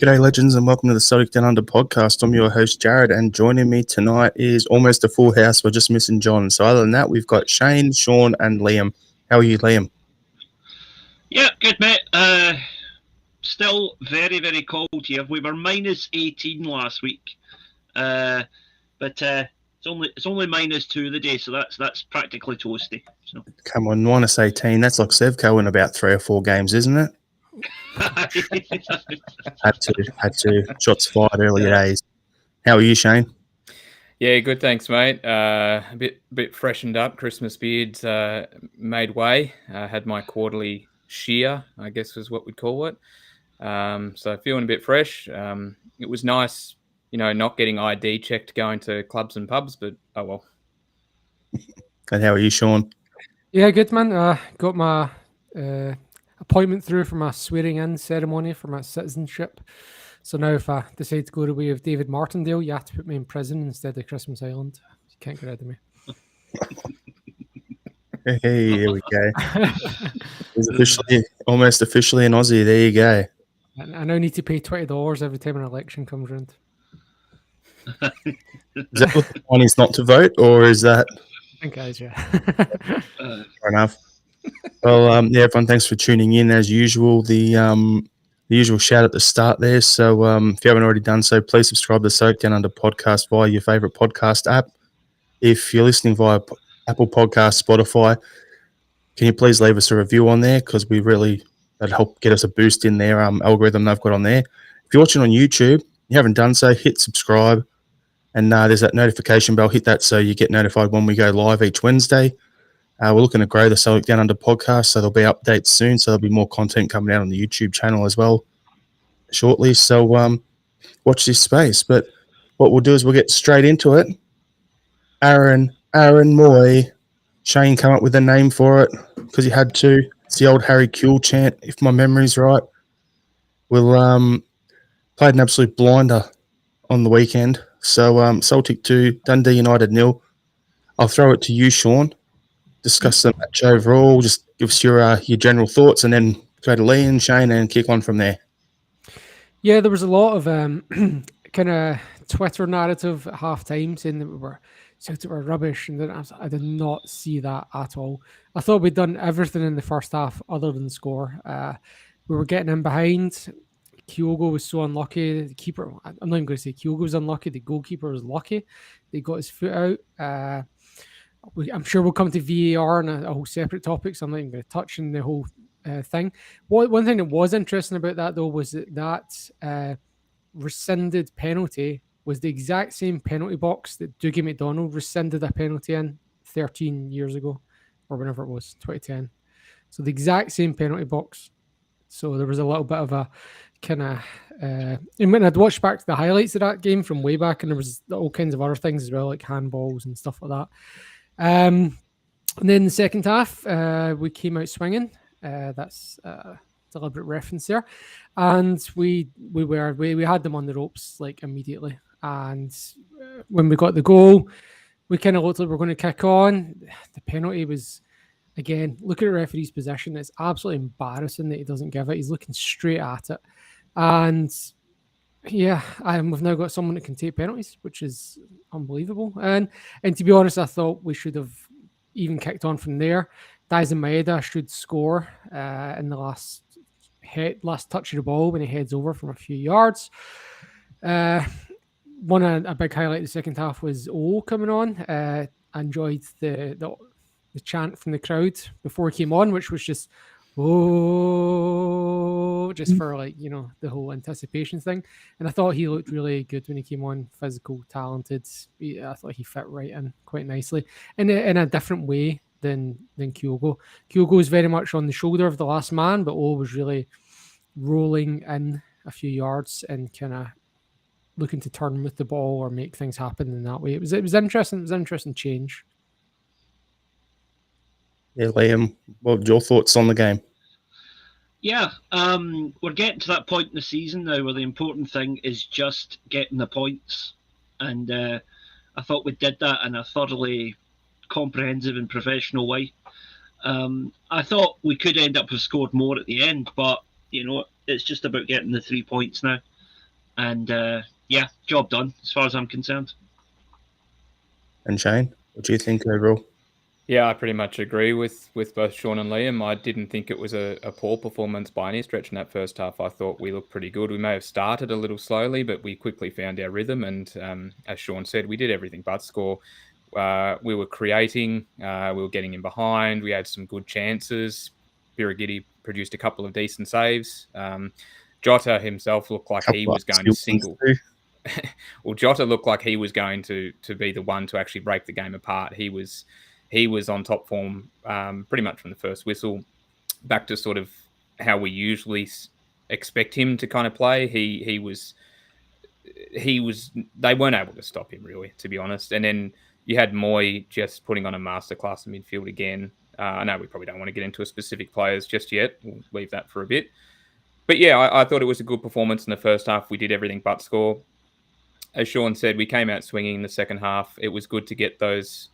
G'day, legends, and welcome to the Celtic Down Under podcast. I'm your host, Jared, and joining me tonight is almost a full house. We're just missing John. So other than that, we've got Shane, Sean, and Liam. How are you, Liam? Yeah, good, mate. Still very, very cold here. We were minus 18 last week, but it's only minus 2 the day, so that's practically toasty. So. Come on, minus 18. That's like Sevco in about 3 or 4 games, isn't it? Had to. Shots fired early days. How are you, Shane? Yeah, good. Thanks, mate. A bit freshened up. Christmas beard made way. Had my quarterly shear, I guess was what we'd call it. So feeling a bit fresh. It was nice, not getting ID checked going to clubs and pubs, but oh well. And how are you, Sean? Yeah, good, man. Got my appointment through for my swearing-in ceremony for my citizenship. So now if I decide to go the way of David Martindale, you have to put me in prison instead of Christmas Island. You can't get rid of me. Hey, here we go. He's almost officially an Aussie. There you go. I now need to pay $20 every time an election comes around. Is that what the one is not to vote, or is that? I think it is, yeah. Fair enough. Well, everyone, thanks for tuning in as usual. The usual shout at the start there. So if you haven't already done so, please subscribe to the Celtic Down Under podcast via your favourite podcast app. If you're listening via Apple Podcasts, Spotify, can you please leave us a review on there, because that'd help get us a boost in their algorithm they've got on there. If you're watching on YouTube, you haven't done so, hit subscribe, and there's that notification bell. Hit that so you get notified when we go live each Wednesday. We're looking to grow the Celtic Down Under podcast, so there'll be updates soon. So there'll be more content coming out on the YouTube channel as well shortly. So watch this space. But what we'll do is we'll get straight into it. Aaron Mooy. Shane come up with a name for it because he had to. It's the old Harry Kuehl chant, if my memory's right. We'll played an absolute blinder on the weekend. So Celtic 2, Dundee United 0. I'll throw it to you, Sean. Discuss the match overall. Just give us your general thoughts, and then go to Lee and Shane and kick on from there. Yeah, there was a lot of kind of Twitter narrative at half time saying that Celtic were rubbish, and then I did not see that at all. I thought we'd done everything in the first half other than score. We were getting in behind. Kyogo was so unlucky. The keeper, I'm not even going to say Kyogo was unlucky. The goalkeeper was lucky. They got his foot out. I'm sure we'll come to VAR and a whole separate topic, so I'm not even going to touch on the whole thing. One thing that was interesting about that, though, was that rescinded penalty was the exact same penalty box that Dougie McDonald rescinded a penalty in 13 years ago, or whenever it was, 2010. So the exact same penalty box. So there was a little bit of a kind of... and when I'd watched back to the highlights of that game from way back, and there was all kinds of other things as well, like handballs and stuff like that. And then the second half, we came out swinging. That's a deliberate reference there, and we had them on the ropes like immediately. And when we got the goal, we kind of looked like we were going to kick on. The penalty was, again, look at the referee's position. It's absolutely embarrassing that he doesn't give it. He's looking straight at it, and yeah, we've now got someone that can take penalties, which is unbelievable. And to be honest, I thought we should have even kicked on from there. Daisen Maeda should score in the last touch of the ball when he heads over from a few yards. A big highlight of the second half was coming on. I enjoyed the chant from the crowd before he came on, which was just just for the whole anticipation thing. And I thought he looked really good when he came on, physical, talented. I thought he fit right in quite nicely in a different way than Kyogo. Kyogo was very much on the shoulder of the last man, but was really rolling in a few yards and kind of looking to turn with the ball or make things happen in that way. It was interesting. It was an interesting change. Yeah, Liam, what were your thoughts on the game? Yeah, we're getting to that point in the season now where the important thing is just getting the points. And I thought we did that in a thoroughly comprehensive and professional way. I thought we could end up have scored more at the end, but, it's just about getting the 3 points now. And yeah, job done as far as I'm concerned. And Shane, what do you think overall? Yeah, I pretty much agree with both Sean and Liam. I didn't think it was a poor performance by any stretch in that first half. I thought we looked pretty good. We may have started a little slowly, but we quickly found our rhythm. And as Sean said, we did everything but score. We were creating. We were getting in behind. We had some good chances. Birighitti produced a couple of decent saves. Jota himself looked like he was going to single. Well, Jota looked like he was going to be the one to actually break the game apart. He was on top form pretty much from the first whistle, back to sort of how we usually expect him to kind of play. He was. They weren't able to stop him really, to be honest. And then you had Mooy just putting on a masterclass in midfield again. I know we probably don't want to get into specific players just yet. We'll leave that for a bit. But yeah, I thought it was a good performance in the first half. We did everything but score. As Sean said, we came out swinging in the second half. It was good to get those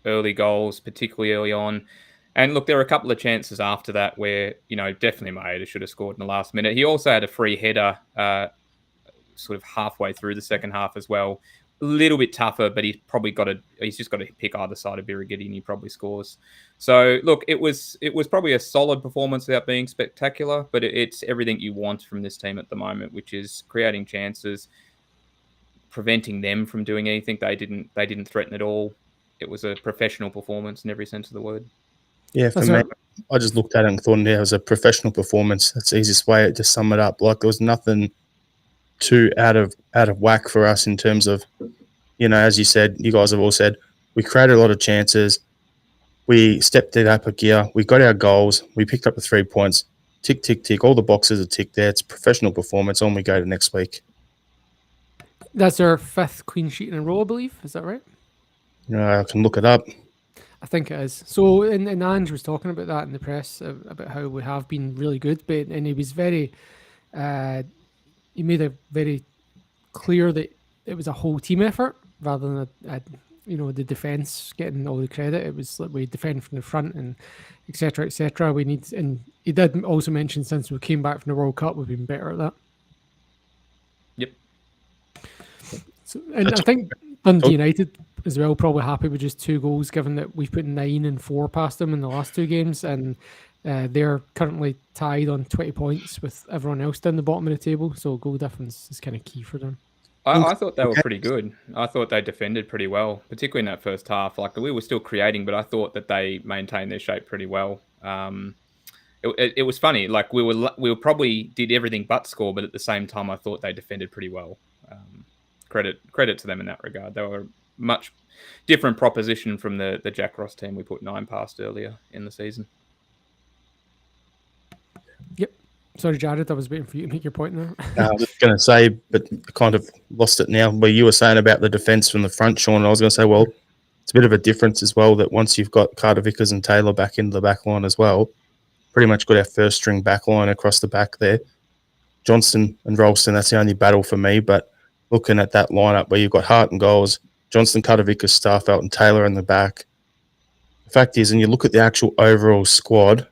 early goals, particularly early on. And look, there were a couple of chances after that where, definitely Maeda should have scored in the last minute. He also had a free header sort of halfway through the second half as well. A little bit tougher, but he's just got to pick either side of Birighitti and he probably scores. So look, it was probably a solid performance without being spectacular, but it's everything you want from this team at the moment, which is creating chances, preventing them from doing anything. They didn't threaten at all. It was a professional performance in every sense of the word. Yeah, for me, I just looked at it and thought, it was a professional performance. That's the easiest way to sum it up. Like, there was nothing too out of whack for us in terms of, as you said, you guys have all said, we created a lot of chances. We stepped it up a gear. We got our goals. We picked up the 3 points. Tick, tick, tick. All the boxes are ticked there. It's professional performance. On we go to next week. That's our 5th clean sheet in a row, I believe. Is that right? I can look it up. I think it is. So, and Ange was talking about that in the press, about how we have been really good, and he was very, he made it very clear that it was a whole team effort rather than the defense getting all the credit. It was like we defend from the front and etc. etc. And he did also mention since we came back from the World Cup, we've been better at that. Yep. So, and I think Dundee United as well probably happy with just 2 goals, given that we've put 9 and 4 past them in the last 2 games, and they're currently tied on 20 points with everyone else down the bottom of the table. So goal difference is kind of key for them. I thought they were pretty good. I thought they defended pretty well, particularly in that first half. Like, we were still creating, but I thought that they maintained their shape pretty well. It was funny. Like, we were probably did everything but score, but at the same time, I thought they defended pretty well. Credit to them in that regard. They were a much different proposition from the Jack Ross team we put 9 past earlier in the season. Yep. Sorry, Jared, I was waiting for you to make your point there. I was going to say, but I kind of lost it now, where you were saying about the defence from the front, Sean. I was going to say, well, it's a bit of a difference as well that once you've got Carter Vickers and Taylor back into the back line as well, pretty much got our first string back line across the back there. Johnston and Ralston, that's the only battle for me, but looking at that lineup where you've got Hart and goals, Johnston, Carter Vickers, Starfelt and Taylor in the back. The fact is, and you look at the actual overall squad,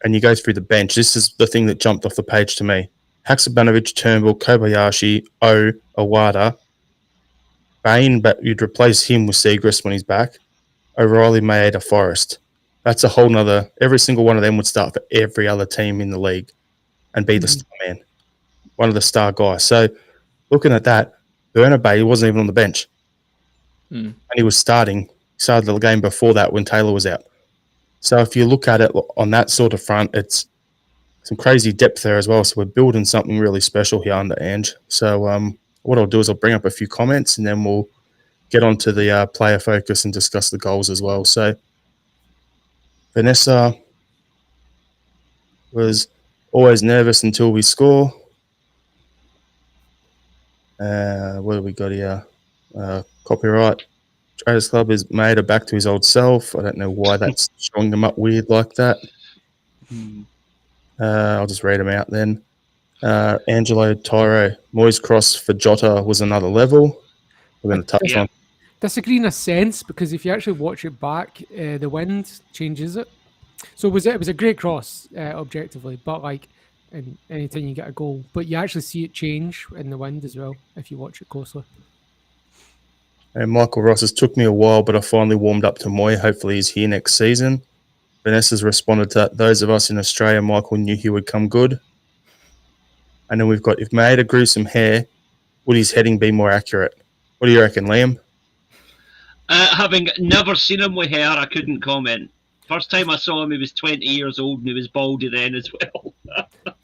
and you go through the bench, this is the thing that jumped off the page to me. Haksabanovic, Turnbull, Kobayashi, Owada, Bain, but you'd replace him with Siegrist when he's back. O'Reilly, Maeda, Forrest. That's a whole nother... Every single one of them would start for every other team in the league and be the star man, one of the star guys. So looking at that, Burner Bay wasn't even on the bench. And he was started the game before that when Taylor was out. So if you look at it on that sort of front, it's some crazy depth there as well. So we're building something really special here under Ange. So what I'll do is I'll bring up a few comments and then we'll get on to the player focus and discuss the goals as well. So Vanessa was always nervous until we score. What do we got here? Copyright. Traders Club is made back to his old self. I don't know why that's showing them up weird like that. I'll just read them out then. Angelo, Tyro, Mooy's cross for Jota was another level. We're going to touch on. Disagree in a sense, because if you actually watch it back, the wind changes it. So it was a great cross, objectively, but like and anytime you get a goal. But you actually see it change in the wind as well if you watch it closely. And Michael Ross, has took me a while, but I finally warmed up to Mooy. Hopefully he's here next season. Vanessa's responded to that. Those of us in Australia, Michael knew he would come good. And then we've got, if Maeda grew some hair, would his heading be more accurate? What do you reckon, Liam? Having never seen him with hair, I couldn't comment. First time I saw him, he was 20 years old and he was baldy then as well.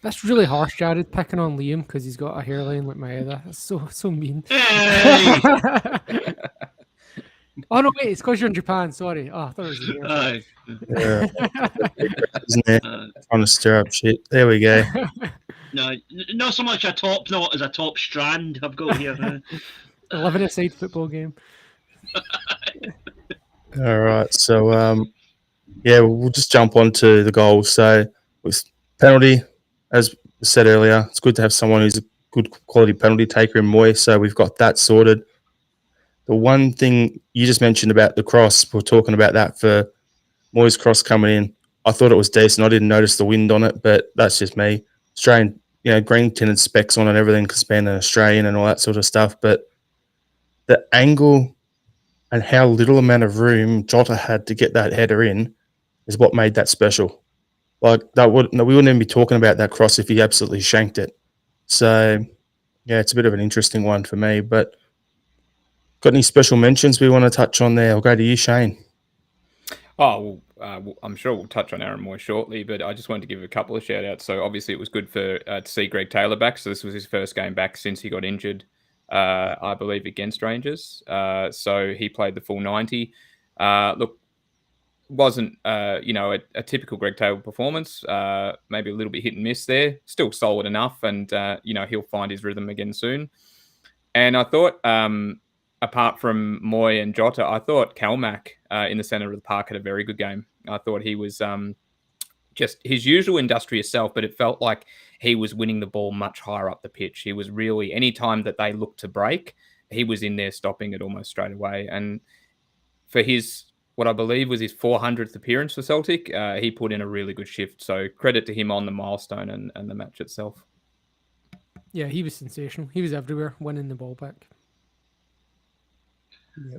That's really harsh, Jared, picking on Liam because he's got a hairline like Maeda. That's so mean. Hey! Oh, no, wait, it's because you're in Japan. Sorry. Oh, I thought it was here. Aye. Yeah. Isn't it? Trying to stir up shit. There we go. No, not so much a top knot as a top strand I've got here. 11-a-side football game. All right. So, yeah, we'll just jump on to the goals. So, with penalty, as we said earlier, it's good to have someone who's a good quality penalty taker in Mooy. So, we've got that sorted. The one thing you just mentioned about the cross, we're talking about that for Mooy's cross coming in. I thought it was decent. I didn't notice the wind on it, but that's just me. Australian, green tinted specs on and everything because being an Australian and all that sort of stuff. But the angle and how little amount of room Jota had to get that header in is what made that special. Like we wouldn't even be talking about that cross if he absolutely shanked it. So, yeah, it's a bit of an interesting one for me. But got any special mentions we want to touch on there? I'll go to you, Shane. Oh, well, I'm sure we'll touch on Aaron Mooy shortly, but I just wanted to give a couple of shout-outs. So obviously it was good to see Greg Taylor back. So this was his first game back since he got injured, I believe, against Rangers. So he played the full 90. Look, wasn't a typical Greg Taylor performance. Maybe a little bit hit and miss there. Still solid enough, and he'll find his rhythm again soon. And I thought, apart from Mooy and Jota, I thought Kalmak in the centre of the park had a very good game. I thought he was just his usual industrious self, but it felt like he was winning the ball much higher up the pitch. He was really, any time that they looked to break, he was in there stopping it almost straight away. And for his, what I believe was his 400th appearance for Celtic, he put in a really good shift. So credit to him on the milestone and the match itself. Yeah, he was sensational. He was everywhere, winning the ball back.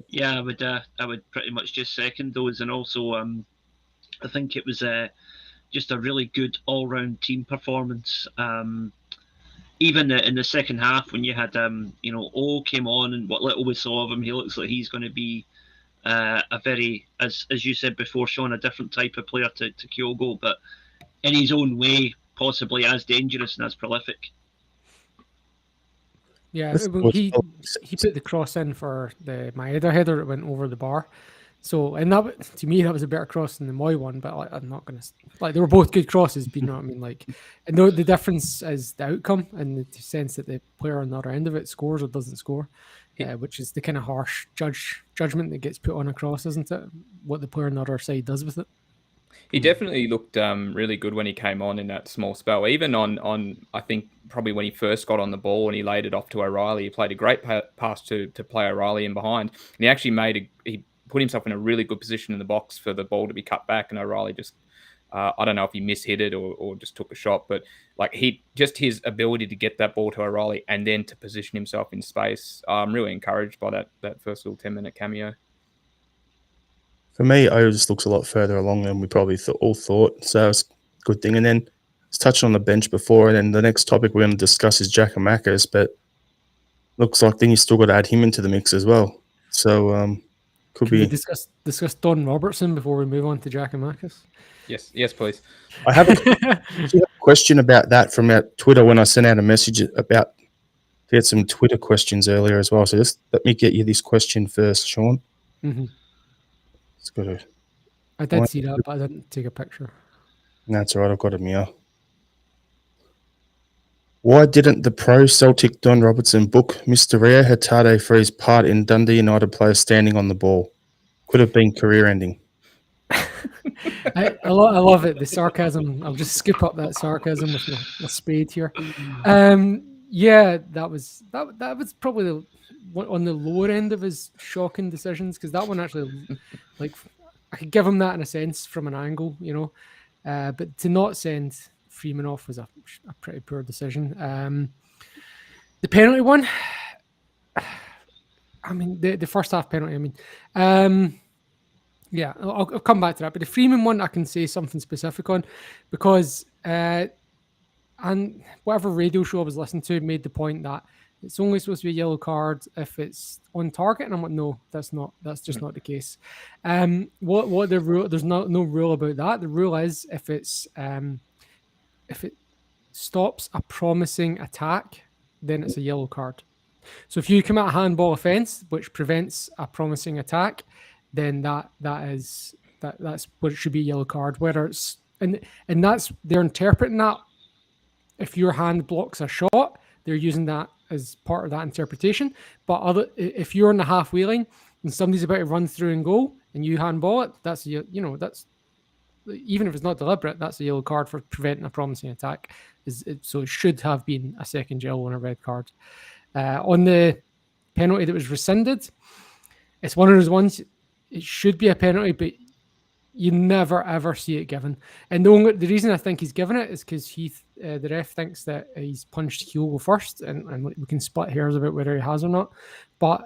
Yeah, I would pretty much just second those, and also I think it was just a really good all-round team performance. Even in the second half, when you had O came on, and what little we saw of him, he looks like he's going to be a very, as you said before, Sean, a different type of player to Kyogo, but in his own way, possibly as dangerous and as prolific. Yeah, he put the cross in for the Maeda header that went over the bar. So, and that, to me, that was a better cross than the Mooy one. But I'm not gonna they were both good crosses. But you know what I mean? Like, and the difference is the outcome, in the sense that the player on the other end of it scores or doesn't score, which is the kind of harsh judgment that gets put on a cross, isn't it? What the player on the other side does with it. He definitely looked really good when he came on in that small spell. Even on I think probably when he first got on the ball and he laid it off to O'Reilly, he played a great pass to play O'Reilly in behind. And he actually he put himself in a really good position in the box for the ball to be cut back, and O'Reilly just I don't know if he mishit it or just took a shot, but like his ability to get that ball to O'Reilly and then to position himself in space. I'm really encouraged by that first little 10-minute cameo. For me, O just looks a lot further along than we probably all thought. So it's a good thing. And then it's touched on the bench before. And then the next topic we're going to discuss is Giakoumakis. But looks like then you still got to add him into the mix as well. So Can we discuss Don Robertson before we move on to Giakoumakis? Yes, please. I have a question about that from our Twitter when I sent out a message about we had some Twitter questions earlier as well. So just let me get you this question first, Sean. Mm-hmm. I did see that, but I didn't take a picture. That's all right. I've got him here. Why didn't the pro Celtic Don Robertson book Mr. Rio Hurtado for his part in Dundee United players standing on the ball? Could have been career-ending. I love it. The sarcasm. I'll just skip up that sarcasm with my spade here. Yeah, that was probably on the lower end of his shocking decisions, because that one actually, like, I could give him that in a sense from an angle, but to not send Freeman off was a pretty poor decision. The penalty one, I mean, the first half penalty, I mean, yeah, I'll come back to that. But the Freeman one, I can say something specific on, because and whatever radio show I was listening to made the point that it's only supposed to be a yellow card if it's on target, and I'm like, no, that's not. That's just not the case. What the rule? There's no rule about that. The rule is if it stops a promising attack, then it's a yellow card. So if you commit a handball offence which prevents a promising attack, then that's what it should be, a yellow card. Whether it's and that's, they're interpreting that. If your hand blocks a shot, they're using that as part of that interpretation. But if you're on the halfway line and somebody's about to run through and goal and you handball it, that's that's, even if it's not deliberate, that's a yellow card for preventing a promising attack. So it should have been a second yellow and a red card. On the penalty that was rescinded, it's one of those ones. It should be a penalty, but you never ever see it given. And the reason I think he's given it is because the ref thinks that he's punched Kyogo first, and we can split hairs about whether he has or not. But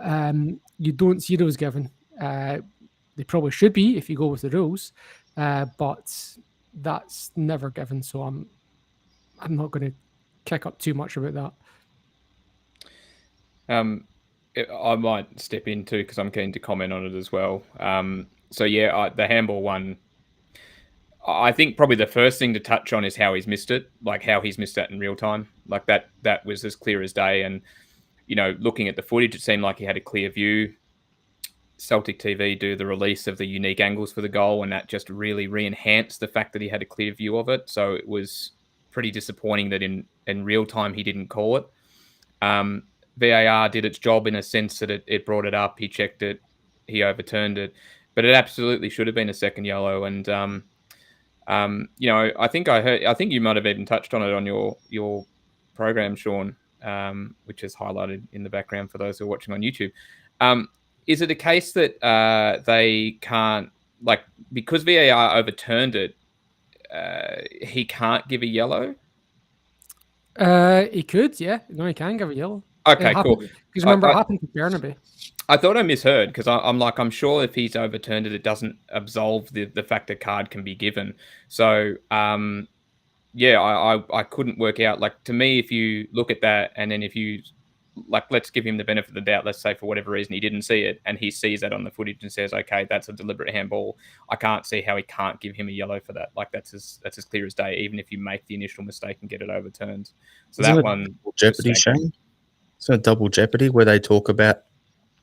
you don't see those given. They probably should be if you go with the rules, but that's never given. So I'm not going to kick up too much about that. I might step in too because I'm keen to comment on it as well. So yeah, the handball one, I think probably the first thing to touch on is how he's missed it, like how he's missed that in real time. Like that was as clear as day. And, looking at the footage, it seemed like he had a clear view. Celtic TV do the release of the unique angles for the goal, and that just really re-enhanced the fact that he had a clear view of it. So it was pretty disappointing that in real time he didn't call it. VAR did its job in a sense that it brought it up, he checked it, he overturned it. But it absolutely should have been a second yellow, and I think you might have even touched on it on your program, Sean, which is highlighted in the background for those who are watching on YouTube. Is it a case that they can't, like, because VAR overturned it, he can't give a yellow? He could, yeah. No, he can give a yellow. Okay, cool. Because remember, it happened to Burnaby. I thought I misheard because I'm sure if he's overturned it, it doesn't absolve the fact a card can be given. So, I couldn't work out. Like, to me, if you look at that and then if you, like, let's give him the benefit of the doubt. Let's say for whatever reason he didn't see it and he sees that on the footage and says, okay, that's a deliberate handball. I can't see how he can't give him a yellow for that. Like, that's as clear as day, even if you make the initial mistake and get it overturned. So Isn't that it one... Jeopardy, Shane? It's a double jeopardy where they talk about,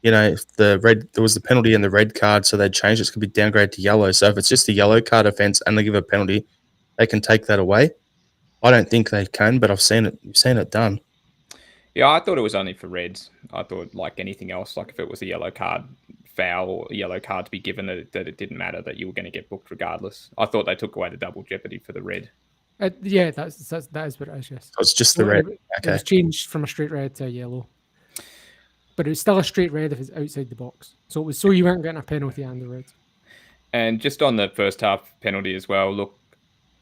if there was the penalty and the red card, so they changed it. It's going to be downgraded to yellow. So if it's just a yellow card offence and they give a penalty, they can take that away. I don't think they can, but I've seen it done. Yeah, I thought it was only for reds. I thought, like anything else, like if it was a yellow card foul or a yellow card to be given, that it didn't matter, that you were going to get booked regardless. I thought they took away the double jeopardy for the red. Yeah, that is what it is, yes. So it's just the red. It Okay. was changed from a straight red to a yellow. But it was still a straight red if it's outside the box. So it was so you weren't getting a penalty and the red. And just on the first half penalty as well, look,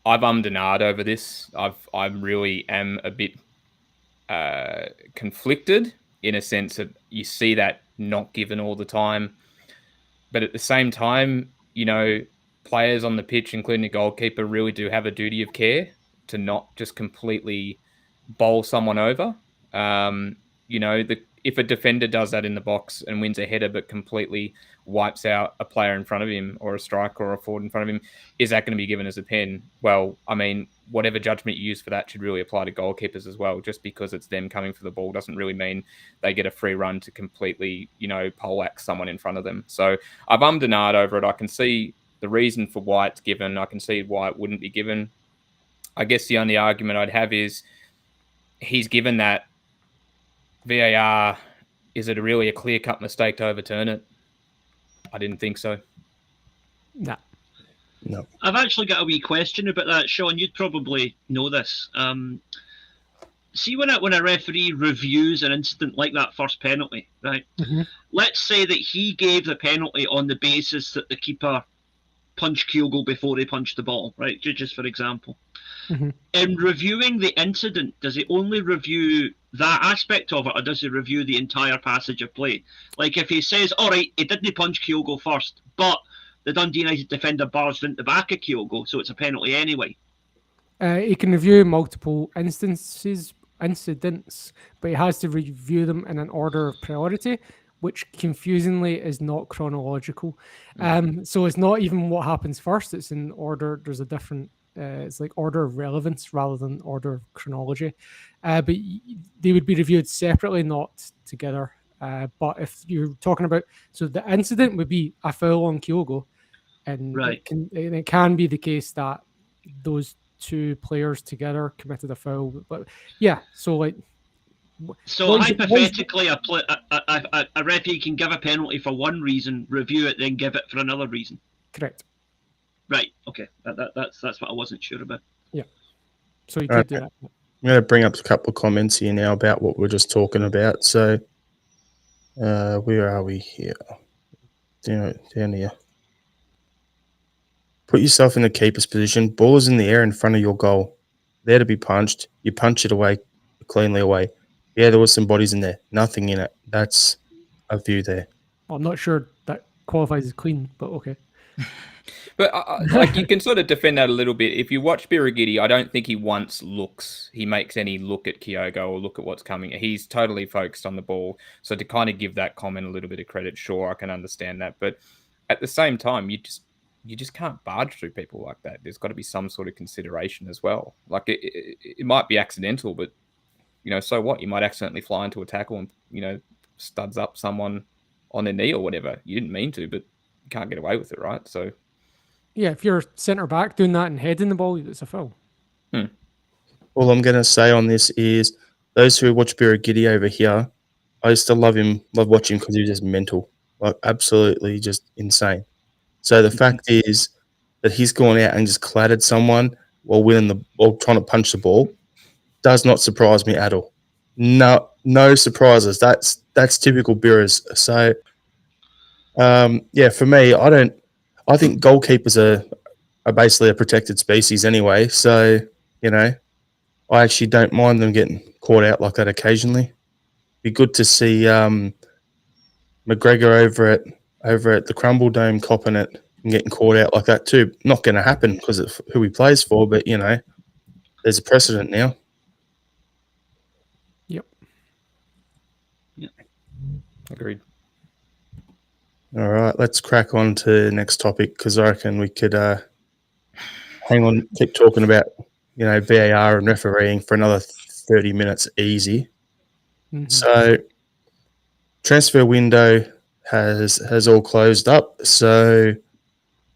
I've ummed and ahed over this. I really am a bit conflicted in a sense that you see that not given all the time. But at the same time, players on the pitch, including the goalkeeper, really do have a duty of care to not just completely bowl someone over. If a defender does that in the box and wins a header but completely wipes out a player in front of him or a striker or a forward in front of him, is that going to be given as a pen? Well, I mean, whatever judgment you use for that should really apply to goalkeepers as well. Just because it's them coming for the ball doesn't really mean they get a free run to completely, poleaxe someone in front of them. So I've ummed and ahed over it. I can see the reason for why it's given. I can see why it wouldn't be given. I guess the only argument I'd have is he's given that VAR. Is it really a clear-cut mistake to overturn it? I didn't think so. No. I've actually got a wee question about that, Sean. You'd probably know this. See, when a referee reviews an incident like that first penalty, right? Mm-hmm. Let's say that he gave the penalty on the basis that the keeper punch Kyogo before he punched the ball, right? Just for example. Mm-hmm. In reviewing the incident, does he only review that aspect of it, or does he review the entire passage of play? Like if he says, all right, he didn't punch Kyogo first, but the Dundee United defender barged into the back of Kyogo, so it's a penalty anyway. He can review multiple incidents, but he has to review them in an order of priority, which confusingly is not chronological. So it's not even what happens first, it's in order. There's a different, it's like order of relevance rather than order of chronology. But they would be reviewed separately, not together. But if you're talking about, so the incident would be a foul on Kyogo, and Right. it can be the case that those two players together committed a foul. But yeah, so like, so hypothetically, a referee can give a penalty for one reason, review it, then give it for another reason. Correct. Right. Okay. That's what I wasn't sure about. Yeah. So you could do that. I'm going to bring up a couple of comments here now about what we're just talking about. So, where are we here? Down here. Put yourself in the keeper's position. Ball is in the air in front of your goal. There to be punched. You punch it away, cleanly away. Yeah, there was some bodies in there. Nothing in it. That's a view there. Well, I'm not sure that qualifies as clean, but okay. But like you can sort of defend that a little bit. If you watch Birighitti, I don't think he once he makes any look at Kyogo or look at what's coming. He's totally focused on the ball. So to kind of give that comment a little bit of credit, sure, I can understand that. But at the same time, you just can't barge through people like that. There's got to be some sort of consideration as well. Like it might be accidental, but so what? You might accidentally fly into a tackle and studs up someone on their knee or whatever. You didn't mean to, but you can't get away with it, right? So yeah, if you're centre back doing that and heading the ball, it's a foul. All I'm going to say on this is those who watch Birighitti over here, I used to love watching him because he was just mental, like absolutely just insane. So the fact is that he's gone out and just clattered someone while trying to punch the ball does not surprise me at all. No surprises. That's typical Biras. So for me, I think goalkeepers are basically a protected species anyway. So I actually don't mind them getting caught out like that occasionally. Be good to see McGregor over at the Crumble Dome copping it and getting caught out like that too. Not going to happen because of who he plays for, but there's a precedent now. Yep. Yeah. Agreed. All right, let's crack on to the next topic because I reckon we could keep talking about VAR and refereeing for another 30 minutes easy. Mm-hmm. So transfer window has all closed up. So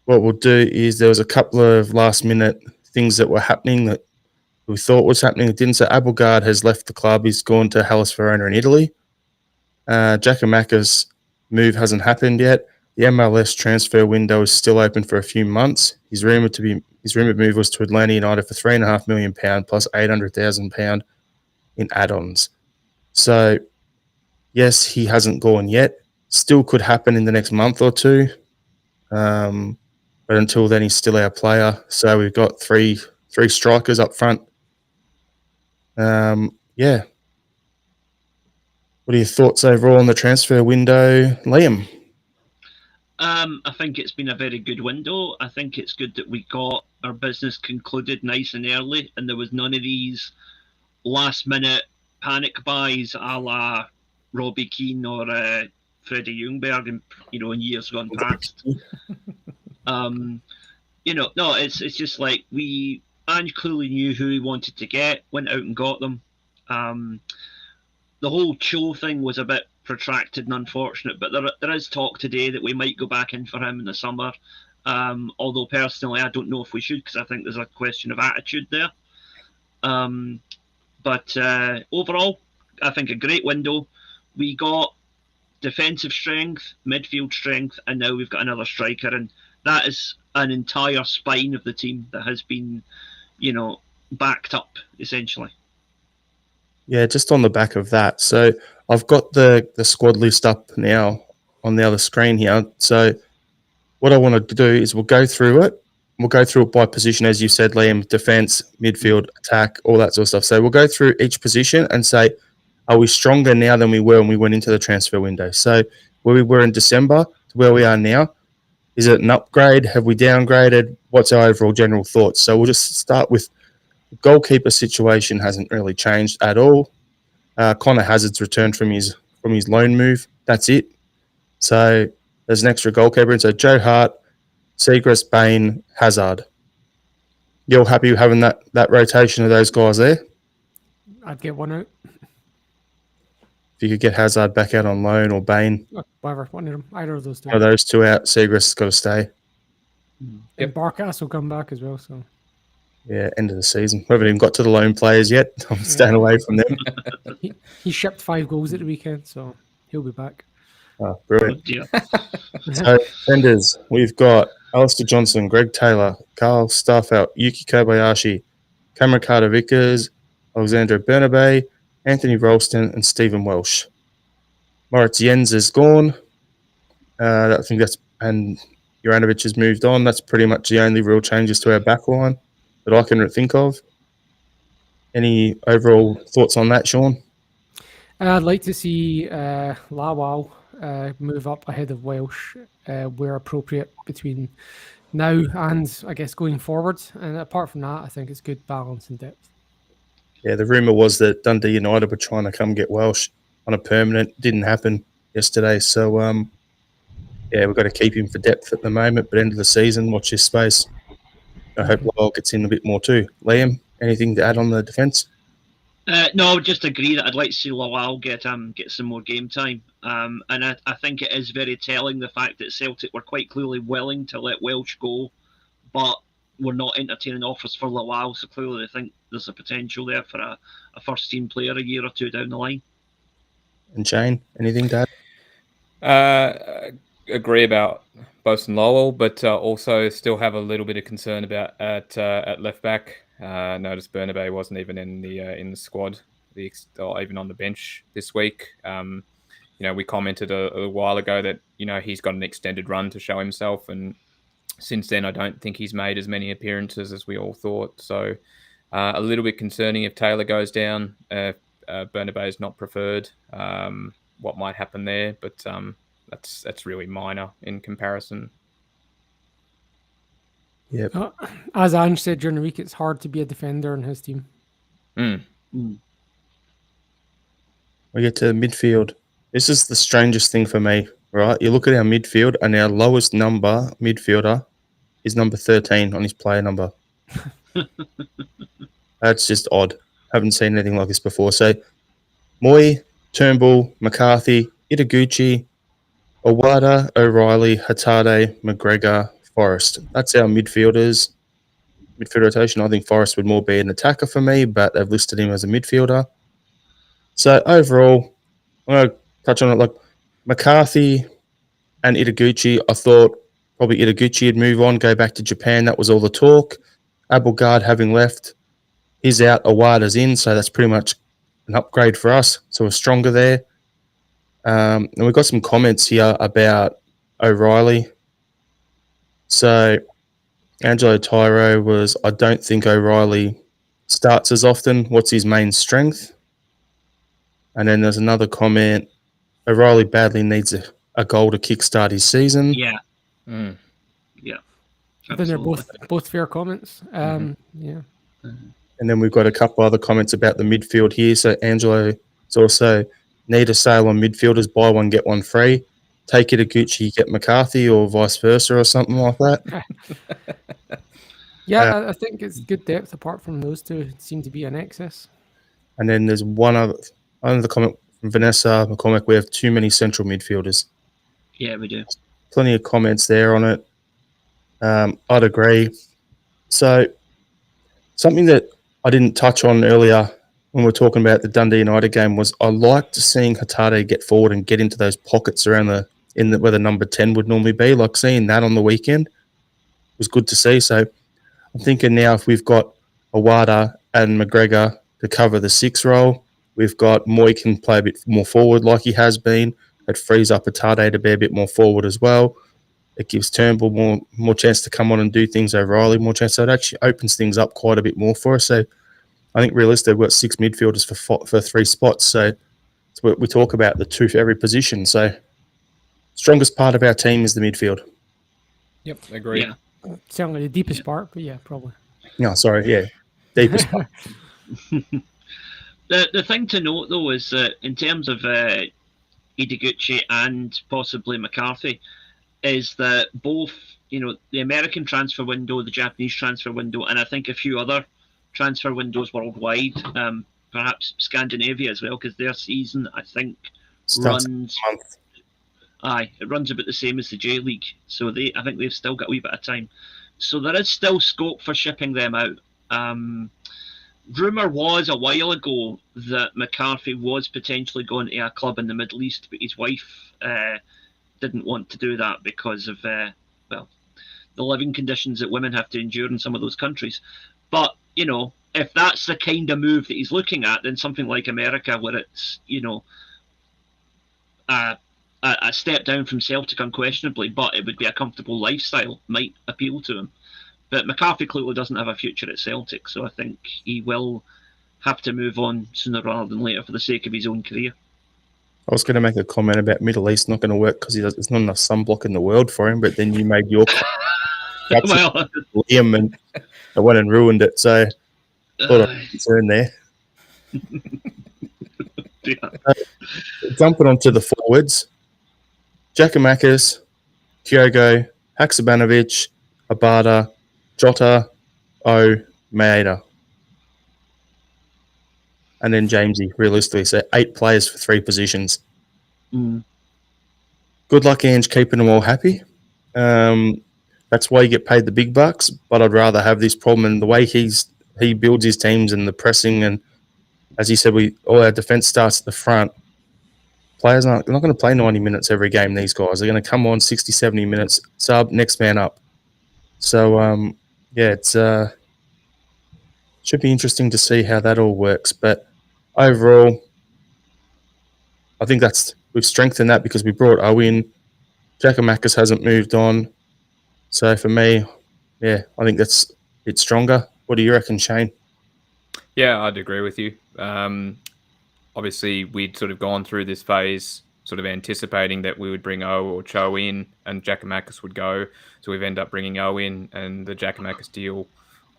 what we'll do is there was a couple of last minute things that were happening that we thought was happening. It didn't. So Abelgard has left the club. He's gone to Hellas Verona in Italy. Giacomacca's move hasn't happened yet. The MLS transfer window is still open for a few months. His rumored move was to Atlanta United for £3.5 million plus £800,000 in add-ons. So, yes, he hasn't gone yet. Still could happen in the next month or two. But until then, he's still our player. So we've got three strikers up front. What are your thoughts overall on the transfer window, Liam? I think it's been a very good window. I think it's good that we got our business concluded nice and early, and there was none of these last-minute panic buys a la Robbie Keane or Freddie Ljungberg in years gone past. No, it's just like Ange clearly knew who he wanted to get, went out and got them. The whole Cho thing was a bit protracted and unfortunate, but there is talk today that we might go back in for him in the summer. Although personally, I don't know if we should because I think there's a question of attitude there. But overall, I think a great window. We got defensive strength, midfield strength, and now we've got another striker, and that is an entire spine of the team that has been, backed up essentially. Yeah, just on the back of that. So I've got the squad list up now on the other screen here. So what I want to do is we'll go through it. We'll go through it by position, as you said, Liam, defense, midfield, attack, all that sort of stuff. So we'll go through each position and say, are we stronger now than we were when we went into the transfer window? So where we were in December to where we are now, is it an upgrade? Have we downgraded? What's our overall general thoughts? So we'll just start with the goalkeeper situation hasn't really changed at all. Connor Hazard's returned from his loan move. That's it. So there's an extra goalkeeper. And so Joe Hart, Siegrist, Bain, Hazard. You're happy having that rotation of those guys there? I'd get one out. If you could get Hazard back out on loan or Bain. Whatever, one of them. Either of those two. One of those two out. Siegrist's got to stay. And Barkas will come back as well. So Yeah, end of the season. We haven't even got to the loan players yet. I'm staying away from them. he shipped 5 goals at the weekend, so he'll be back. Oh, brilliant. Yeah. So, defenders, we've got Alistair Johnson, Greg Taylor, Carl Starfelt, Yuki Kobayashi, Cameron Carter-Vickers, Alexandre Bernabe, Anthony Ralston, and Stephen Welsh. Moritz Jens is gone. I think and Juranovic has moved on. That's pretty much the only real changes to our backline that I can think of. Any overall thoughts on that, Sean? I'd like to see Lawal move up ahead of Welsh where appropriate between now and, I guess, going forward. And apart from that, I think it's good balance and depth. Yeah, the rumour was that Dundee United were trying to come get Welsh on a permanent. Didn't happen yesterday. So, yeah, we've got to keep him for depth at the moment. But end of the season, watch this space. I hope Lyle gets in a bit more too. Liam, anything to add on the defence? No, I would just agree that I'd like to see Lawal get some more game time. And I think it is very telling the fact that Celtic were quite clearly willing to let Welsh go, but we're not entertaining offers for Lawal. So clearly, I think there's a potential there for a first team player a year or two down the line. And Shane, anything to add? Agree about Bosun Lowell, but also still have a little bit of concern about at left back. Noticed Bernabe wasn't even in the squad, or even on the bench this week. We commented a while ago that he's got an extended run to show himself, and since then I don't think he's made as many appearances as we all thought. So a little bit concerning if Taylor goes down. Bernabe is not preferred. What might happen there, but that's really minor in comparison. Yeah. As Ange said during the week, it's hard to be a defender in his team. We get to midfield. This is the strangest thing for me, right? You look at our midfield, and our lowest number midfielder is number 13 on his player number. That's just odd. Haven't seen anything like this before. So, Mooy, Turnbull, McCarthy, Itaguchi, Owada, O'Reilly, Hatade, McGregor, Forrest. That's our midfielders. Midfield rotation. I think Forrest would more be an attacker for me, but they've listed him as a midfielder. So overall, I'm going to touch on it. Like McCarthy and Itaguchi, I thought probably Itaguchi would move on, go back to Japan. That was all the talk. Abelgard having left, he's out. Owada's in, so that's pretty much an upgrade for us. So we're stronger there. And we've got some comments here about O'Reilly. So Angelo Tyro was, I don't think O'Reilly starts as often. What's his main strength? And then there's another comment. O'Reilly badly needs a goal to kickstart his season. Yeah. Yeah. I think they're both fair comments. Yeah. And then we've got a couple other comments about the midfield here. So Angelo is also need a sale on midfielders, buy one, get one free. Take it a Gucci, get McCarthy, or vice versa, or something like that. Yeah, I think it's good depth apart from those two. It seem to be an excess. And then there's one other comment from Vanessa McCormick. We have too many central midfielders. Yeah, we do. Plenty of comments there on it. I'd agree. So something that I didn't touch on earlier when we were talking about the Dundee United game was I liked seeing Hatade get forward and get into those pockets around where the number 10 would normally be. Like seeing that on the weekend was good to see. So I'm thinking now if we've got Owada and McGregor to cover the 6 role, we've got Mooy can play a bit more forward like he has been. It frees up Hatade to be a bit more forward as well. It gives Turnbull more chance to come on and do things. O'Reilly more chance. So it actually opens things up quite a bit more for us. So I think realistically, we've got 6 midfielders for 3 spots. So we talk about the 2 for every position. So strongest part of our team is the midfield. Yep, agreed. Yeah. Certainly the deepest part, but yeah, probably. No, sorry, yeah, deepest part. The thing to note, though, is that in terms of Ideguchi and possibly McCarthy, is that both, the American transfer window, the Japanese transfer window, and I think a few other transfer windows worldwide, perhaps Scandinavia as well, because their season, I think, runs. It runs about the same as the J League, so I think they've still got a wee bit of time. So there is still scope for shipping them out. Rumour was a while ago that McCarthy was potentially going to a club in the Middle East, but his wife didn't want to do that because of the living conditions that women have to endure in some of those countries. But if that's the kind of move that he's looking at, then something like America, where it's a step down from Celtic unquestionably, but it would be a comfortable lifestyle, might appeal to him. But McCarthy clearly doesn't have a future at Celtic, so I think he will have to move on sooner rather than later for the sake of his own career. I was going to make a comment about Middle East not going to work because there's not enough sunblock in the world for him, but then you made your Well, Liam and I went and ruined it, so a lot of concern there. yeah. Jumping onto the forwards, Giakoumakis, Kyogo, Haksabanovic, Abada, Jota, Maeda. And then Jamesy, realistically. So 8 players for 3 positions. Mm. Good luck, Ange, keeping them all happy. That's why you get paid the big bucks, but I'd rather have this problem. And the way he builds his teams and the pressing, and as he said, all our defence starts at the front. Players they're not going to play 90 minutes every game, these guys. They're going to come on 60, 70 minutes, sub, next man up. So, it's should be interesting to see how that all works. But overall, I think we've strengthened that because we brought Owen. Giakoumakis hasn't moved on. So for me, I think it's stronger. What do you reckon, Shane? Yeah, I'd agree with you. Obviously, we'd sort of gone through this phase sort of anticipating that we would bring O or Cho in and Giakoumakis would go. So we've ended up bringing O in, and the Giakoumakis deal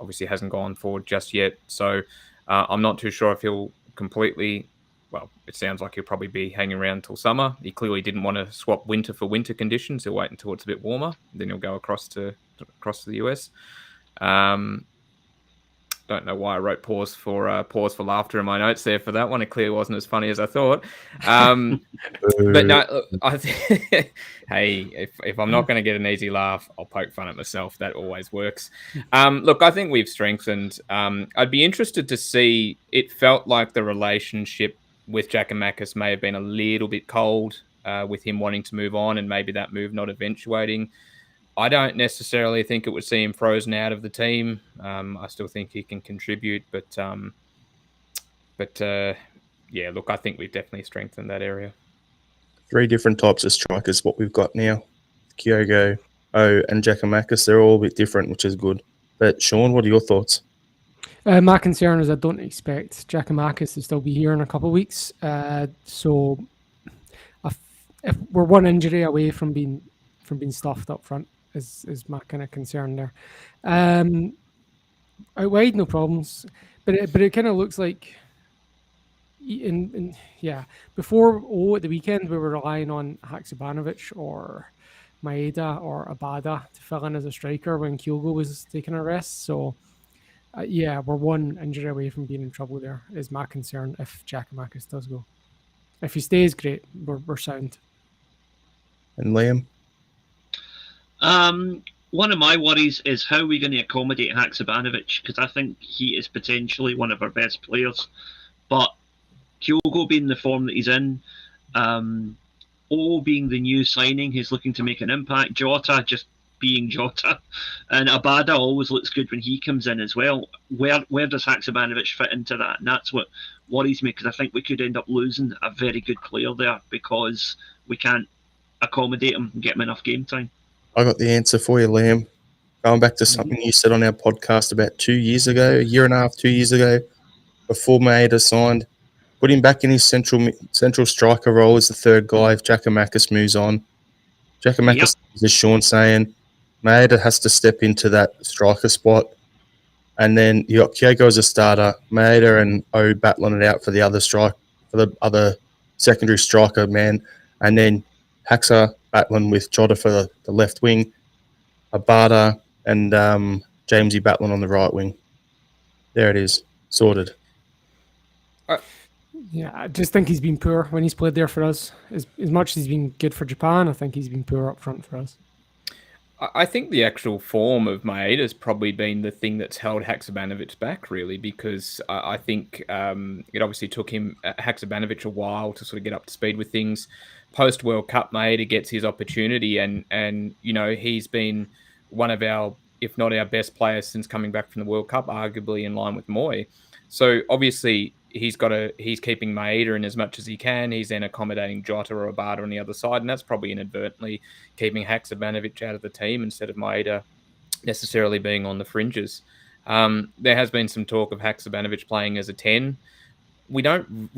obviously hasn't gone forward just yet. So I'm not too sure if he'll completely... Well, it sounds like he'll probably be hanging around until summer. He clearly didn't want to swap winter for winter conditions. He'll wait until it's a bit warmer. Then he'll go across to the US. Don't know why I wrote pause for laughter in my notes there for that one. It clearly wasn't as funny as I thought. But no, I think, hey, if I'm not going to get an easy laugh, I'll poke fun at myself. That always works. Look, I think we've strengthened. I'd be interested to see. It felt like the relationship with Giakoumakis may have been a little bit cold with him wanting to move on and maybe that move not eventuating. I don't necessarily think it would see him frozen out of the team. I still think he can contribute, but look, I think we've definitely strengthened that area. 3 different types of strikers, what we've got now. Kyogo, O, and Giakoumakis, they're all a bit different, which is good. But Sean, what are your thoughts? My concern is I don't expect Giakoumakis to still be here in a couple of weeks. So if we're one injury away from being stuffed up front, is my kind of concern there. Out wide, no problems, but it kind of looks like before at the weekend we were relying on Haksabanovic or Maeda or Abada to fill in as a striker when Kyogo was taking a rest. So we're one injury away from being in trouble. There is my concern if Giakoumakis does go. If he stays, great, we're sound. And Liam? One of my worries is how we're going to accommodate Haksabanovic, because I think he is potentially one of our best players. But Kyogo being the form that he's in, O being the new signing, he's looking to make an impact. Jota just being Jota, and Abada always looks good when he comes in as well. Where does Haksabanovic fit into that? And that's what worries me, because I think we could end up losing a very good player there because we can't accommodate him and get him enough game time. I got the answer for you, Liam. Going back to something you said on our podcast about 2 years ago, a year and a half, 2 years ago, before Maeda signed, put him back in his central striker role as the third guy if Giakoumakis moves on. Giakoumakis, as Sean saying, Maeda has to step into that striker spot. And then you got Kyogo as a starter, Maeda and O battling it out for the other secondary striker man, and then Haxa battling with Jota for the left wing, Abada and Jamesy battling on the right wing. There it is, sorted. Yeah, I just think he's been poor when he's played there for us. As much as he's been good for Japan, I think he's been poor up front for us. I think the actual form of Maeda has probably been the thing that's held Haksabanovic back, really, because I think it obviously took him, Haksabanovic, a while to sort of get up to speed with things. Post World Cup, Maeda gets his opportunity, and you know, he's been one of our, if not our best players since coming back from the World Cup, arguably in line with Mooy. So obviously he's keeping Maeda in as much as he can. He's then accommodating Jota or Abada on the other side, and that's probably inadvertently keeping Haksabanovic out of the team instead of Maeda necessarily being on the fringes. There has been some talk of Haksabanovic playing as a 10. We're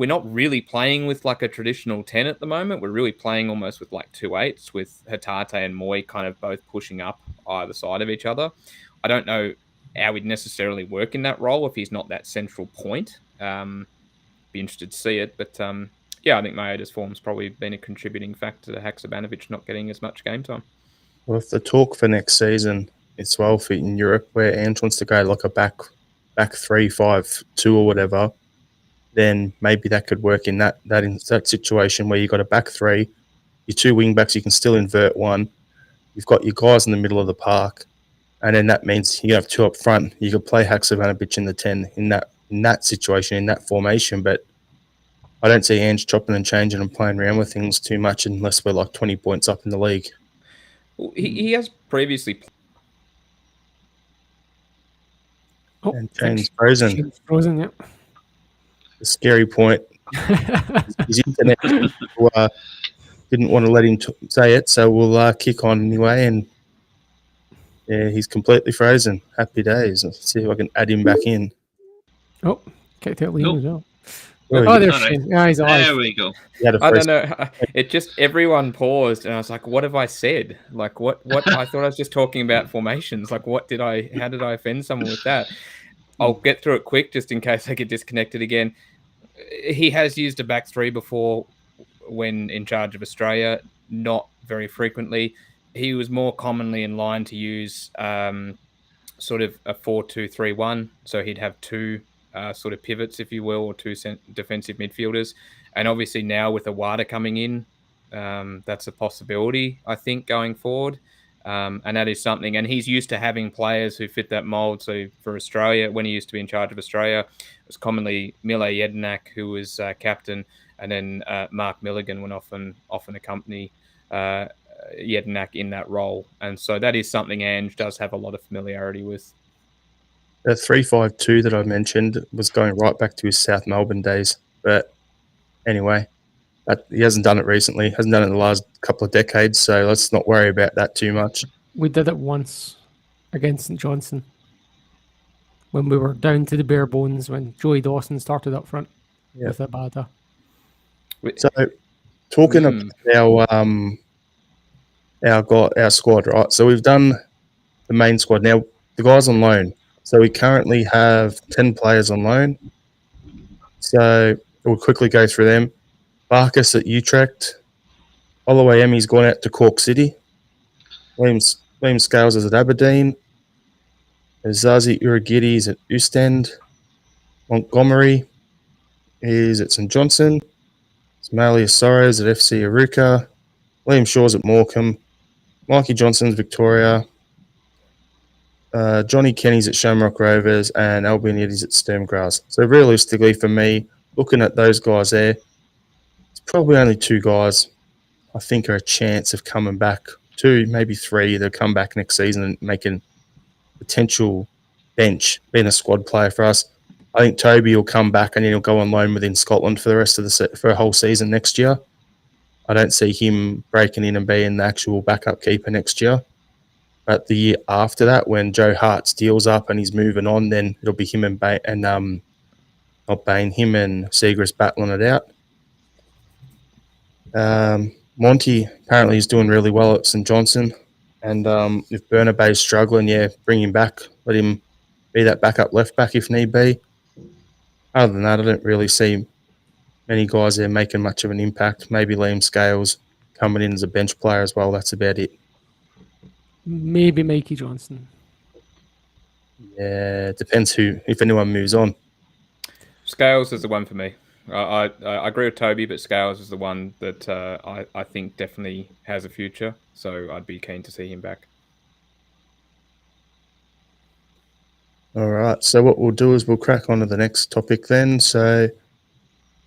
not really playing with like a traditional 10 at the moment. We're really playing almost with like 2 8s, with Hatate and Mooy kind of both pushing up either side of each other. I don't know how he'd necessarily work in that role if he's not that central point. Be interested to see it, but yeah, I think Maeda's form's probably been a contributing factor to Haksabanovic not getting as much game time. Well, if the talk for next season is 12 feet in Europe, where Ange wants to go like a back 3-5-2 or whatever, then maybe that could work in that situation where you've got a back three, your 2 wing backs, you can still invert one. You've got your guys in the middle of the park, and then that means you have 2 up front. You could play Haksabanovic in the 10 in that situation, in that formation, but I don't see Ange chopping and changing and playing around with things too much unless we're like 20 points up in the league. Well, he has previously. And Shane's frozen. Shane's frozen, yeah. The scary point. His internet didn't want to let him say it, so we'll kick on anyway. And yeah, he's completely frozen. Happy days. Let's see if I can add him back in. Oh, kicked out Liam as well. Oh, Oh, there's Shane. Yeah, he's alive. There we go. I don't know. It just, everyone paused, and I was like, "What have I said? Like, what? I thought I was just talking about formations. Like, how did I offend someone with that?" I'll get through it quick, just in case I get disconnected again. He has used a back 3 before when in charge of Australia, not very frequently. He was more commonly in line to use sort of a 4-2-3-1, so he'd have 2 sort of pivots, if you will, or 2 defensive midfielders. And obviously now with Awada coming in, that's a possibility, I think, going forward. And that is something. And he's used to having players who fit that mould. So for Australia, when he used to be in charge of Australia, it was commonly Mile Jedinak, who was captain, and then Mark Milligan would often accompany Jedinak in that role. And so that is something Ange does have a lot of familiarity with. The 3-5-2 that I mentioned was going right back to his South Melbourne days. But anyway, he hasn't done it recently. Hasn't done it in the last couple of decades, so let's not worry about that too much. We did it once against St Johnstone when we were down to the bare bones when Joey Dawson started up front with Abada. So, talking about our squad, right? So we've done the main squad. Now, the guys on loan. So we currently have 10 players on loan. So we'll quickly go through them. Barkas at Utrecht. Oluwayemi's gone out to Cork City. William Scales is at Aberdeen. Zazie Urugidi is at Ostend. Montgomery is at St Johnson. Ismaili Asoro is at FC Aruka. Liam Shaw's at Morecambe. Mikey Johnson's Victoria. Johnny Kenny's at Shamrock Rovers, and Albion Yeti's at Sturmgrass. So realistically for me, looking at those guys there, it's probably only 2 guys I think are a chance of coming back. 2, maybe 3 they'll come back next season and making potential bench, being a squad player for us. I think Toby will come back and then he'll go on loan within Scotland for the rest of for a whole season next year. I don't see him breaking in and being the actual backup keeper next year. But the year after that, when Joe Hart's deal's up and he's moving on, then it'll be him and not Bain, him and Seagrass battling it out. Monty apparently is doing really well at St Johnson, and if Bernabei's struggling, bring him back. Let him be that backup left back if need be. Other than that, I don't really see many guys there making much of an impact. Maybe Liam Scales coming in as a bench player as well. That's about it. Maybe Mikey Johnson. Yeah, it depends if anyone moves on. Scales is the one for me. I agree with Toby, but Scales is the one that I think definitely has a future. So I'd be keen to see him back. All right. So what we'll do is we'll crack on to the next topic then. So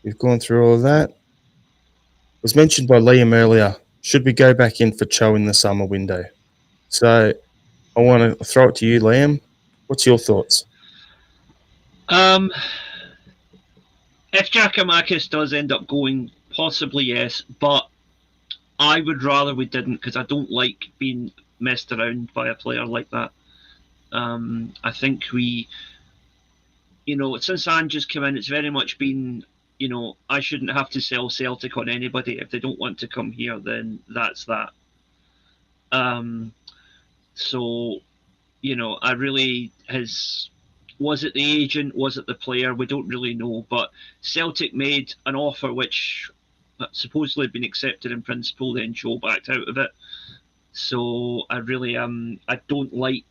we've gone through all of that. It was mentioned by Liam earlier. Should we go back in for Cho in the summer window? So I want to throw it to you, Liam. What's your thoughts? If Giakoumakis does end up going, possibly yes, but I would rather we didn't, because I don't like being messed around by a player like that. I think since Ange's come in, it's very much been, I shouldn't have to sell Celtic on anybody. If they don't want to come here, then that's that. So, I really, was it the agent? Was it the player? We don't really know. But Celtic made an offer which supposedly had been accepted in principle, then Joe backed out of it. So I really I don't like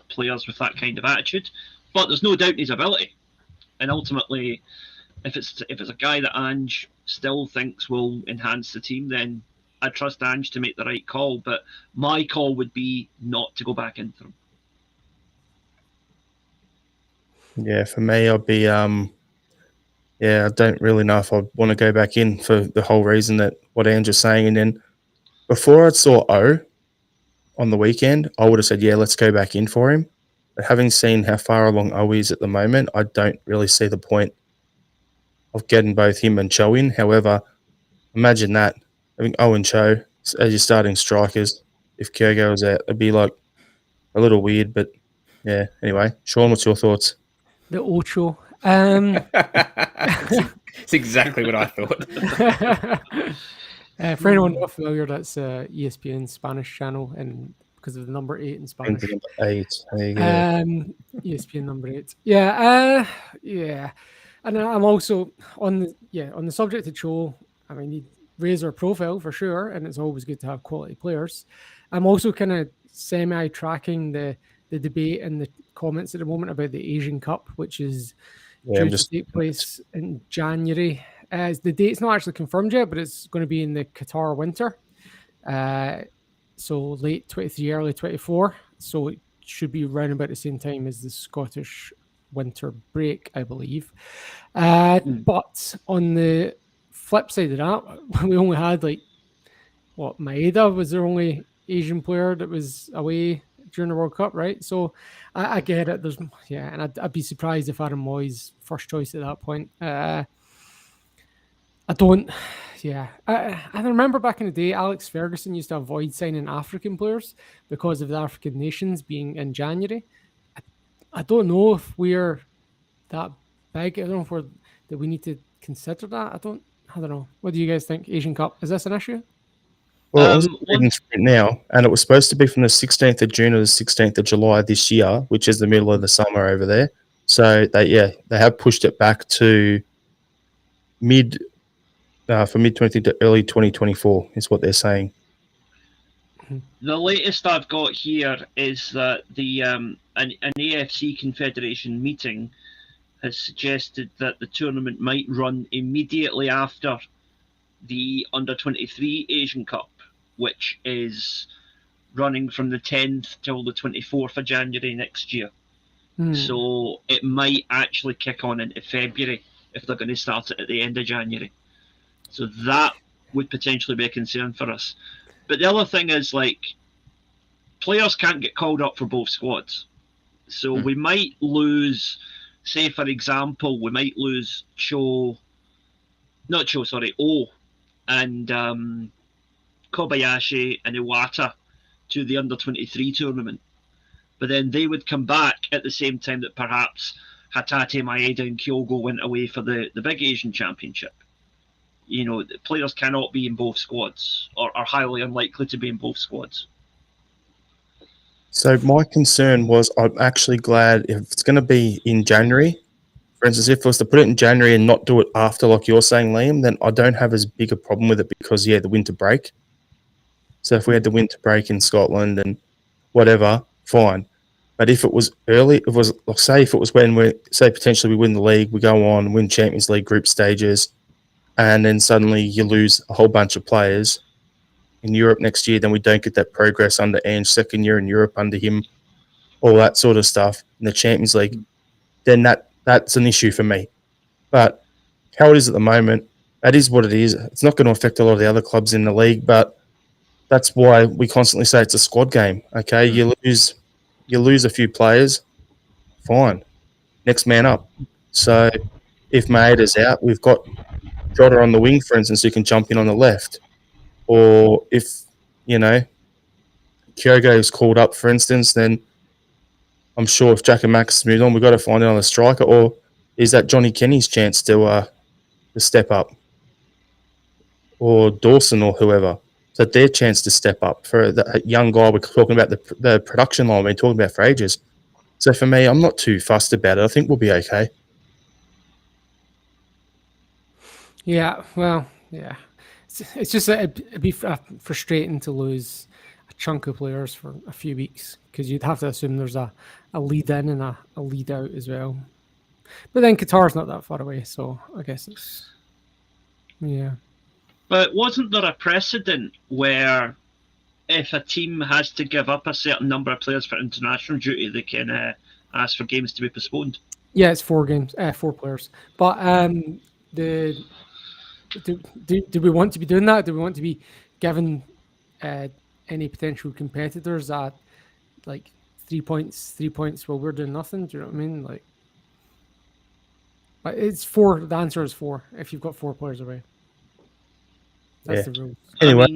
players with that kind of attitude. But there's no doubt in his ability. And ultimately, if it's a guy that Ange still thinks will enhance the team, then I trust Ange to make the right call. But my call would be not to go back in for him. Yeah, for me, I'd be, I don't really know if I want to go back in for the whole reason that what Andrew's saying. And then before I saw O on the weekend, I would have said, yeah, let's go back in for him. But having seen how far along O is at the moment, I don't really see the point of getting both him and Cho in. However, imagine that, having O and Cho as your starting strikers. If Kyogo was out, it'd be like a little weird, but yeah. Anyway, Sean, what's your thoughts? The Ocho. It's exactly what I thought. For anyone not familiar, that's ESPN Spanish channel, and because of the number 8 in Spanish. Number 8. There you go. ESPN number 8. Yeah. And I'm also on the subject of Cho. I mean, he raised our profile for sure, and it's always good to have quality players. I'm also kind of semi-tracking the debate and the comments at the moment about the Asian Cup, which is due to take place in January. The date's not actually confirmed yet, but it's going to be in the Qatar winter. So late 23, early 24. So it should be around about the same time as the Scottish winter break, I believe. But on the flip side of that, we only had Maeda was their only Asian player that was away during the World Cup, right? So I get it. And I'd be surprised if Aaron Mooy's first choice at that point. I remember back in the day, Alex Ferguson used to avoid signing African players because of the African nations being in January. I don't know if we're that big. I don't know if that we need to consider that. I don't know. What do you guys think? Asian Cup, is this an issue? Well, I was reading through it now, and it was supposed to be from the 16th of June to the 16th of July this year, which is the middle of the summer over there. So they have pushed it back to mid 20 to early 2024 is what they're saying. The latest I've got here is that an AFC Confederation meeting has suggested that the tournament might run immediately after the Under-23 Asian Cup, which is running from the 10th till the 24th of January next year. So it might actually kick on into February if they're going to start it at the end of January. So that would potentially be a concern for us. But the other thing is, players can't get called up for both squads. So we might lose, say, for example, O and Kobayashi and Iwata to the under-23 tournament. But then they would come back at the same time that perhaps Hatate, Maeda and Kyogo went away for the big Asian Championship. You know, players cannot be in both squads, or are highly unlikely to be in both squads. So my concern was, I'm actually glad if it's going to be in January. For instance, if it was to put it in January and not do it after, like you're saying, Liam, then I don't have as big a problem with it because, the winter break. So if we had the winter break in Scotland and whatever, fine. But if it was early, if it was, like, say if it was when potentially we win the league, we go on, win Champions League group stages, and then suddenly you lose a whole bunch of players in Europe next year, then we don't get that progress under Ange's second year in Europe under him, all that sort of stuff in the Champions League, then that's an issue for me. But how it is at the moment, that is what it is. It's not going to affect a lot of the other clubs in the league, but that's why we constantly say it's a squad game. Okay, you lose a few players, fine. Next man up. So if Maeda's out, we've got Jota on the wing, for instance, who can jump in on the left. Or if, Kyogo is called up, for instance, then I'm sure if Jack and Max moved on, we've got to find another striker. Or is that Johnny Kenny's chance to step up? Or Dawson or whoever. Is that their chance to step up? For that young guy, we're talking about the production line we've been talking about for ages. So for me, I'm not too fussed about it. I think we'll be okay. Yeah, well, yeah. It's just that it'd be frustrating to lose a chunk of players for a few weeks because you'd have to assume there's a lead in and a lead out as well. But then Qatar's not that far away, so I guess it's... Yeah. But wasn't there a precedent where if a team has to give up a certain number of players for international duty, they can ask for games to be postponed? Yeah, it's 4 games, 4 players. But do we want to be doing that? Do we want to be giving any potential competitors at like 3 points while we're doing nothing? Do you know what I mean? Like, it's 4. The answer is 4 if you've got 4 players away. That's the rule. Anyway,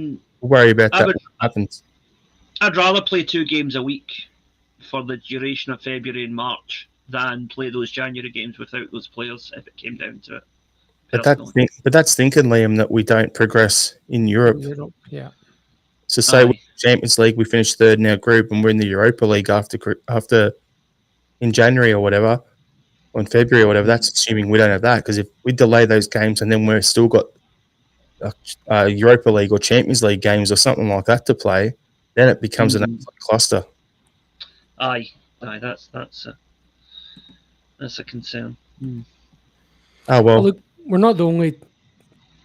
we'll worry about that when it happens. I'd rather play 2 games a week for the duration of February and March than play those January games without those players if it came down to it. But that's thinking, Liam, that we don't progress in Europe. Yeah. So say with Champions League, we finish third in our group and we're in the Europa League after in January or whatever, or in February or whatever, that's assuming we don't have that. Because if we delay those games and then we've still got Europa League or Champions League games or something like that to play, then it becomes an absolute cluster. Aye, that's a concern. Oh well. Look, we're not the only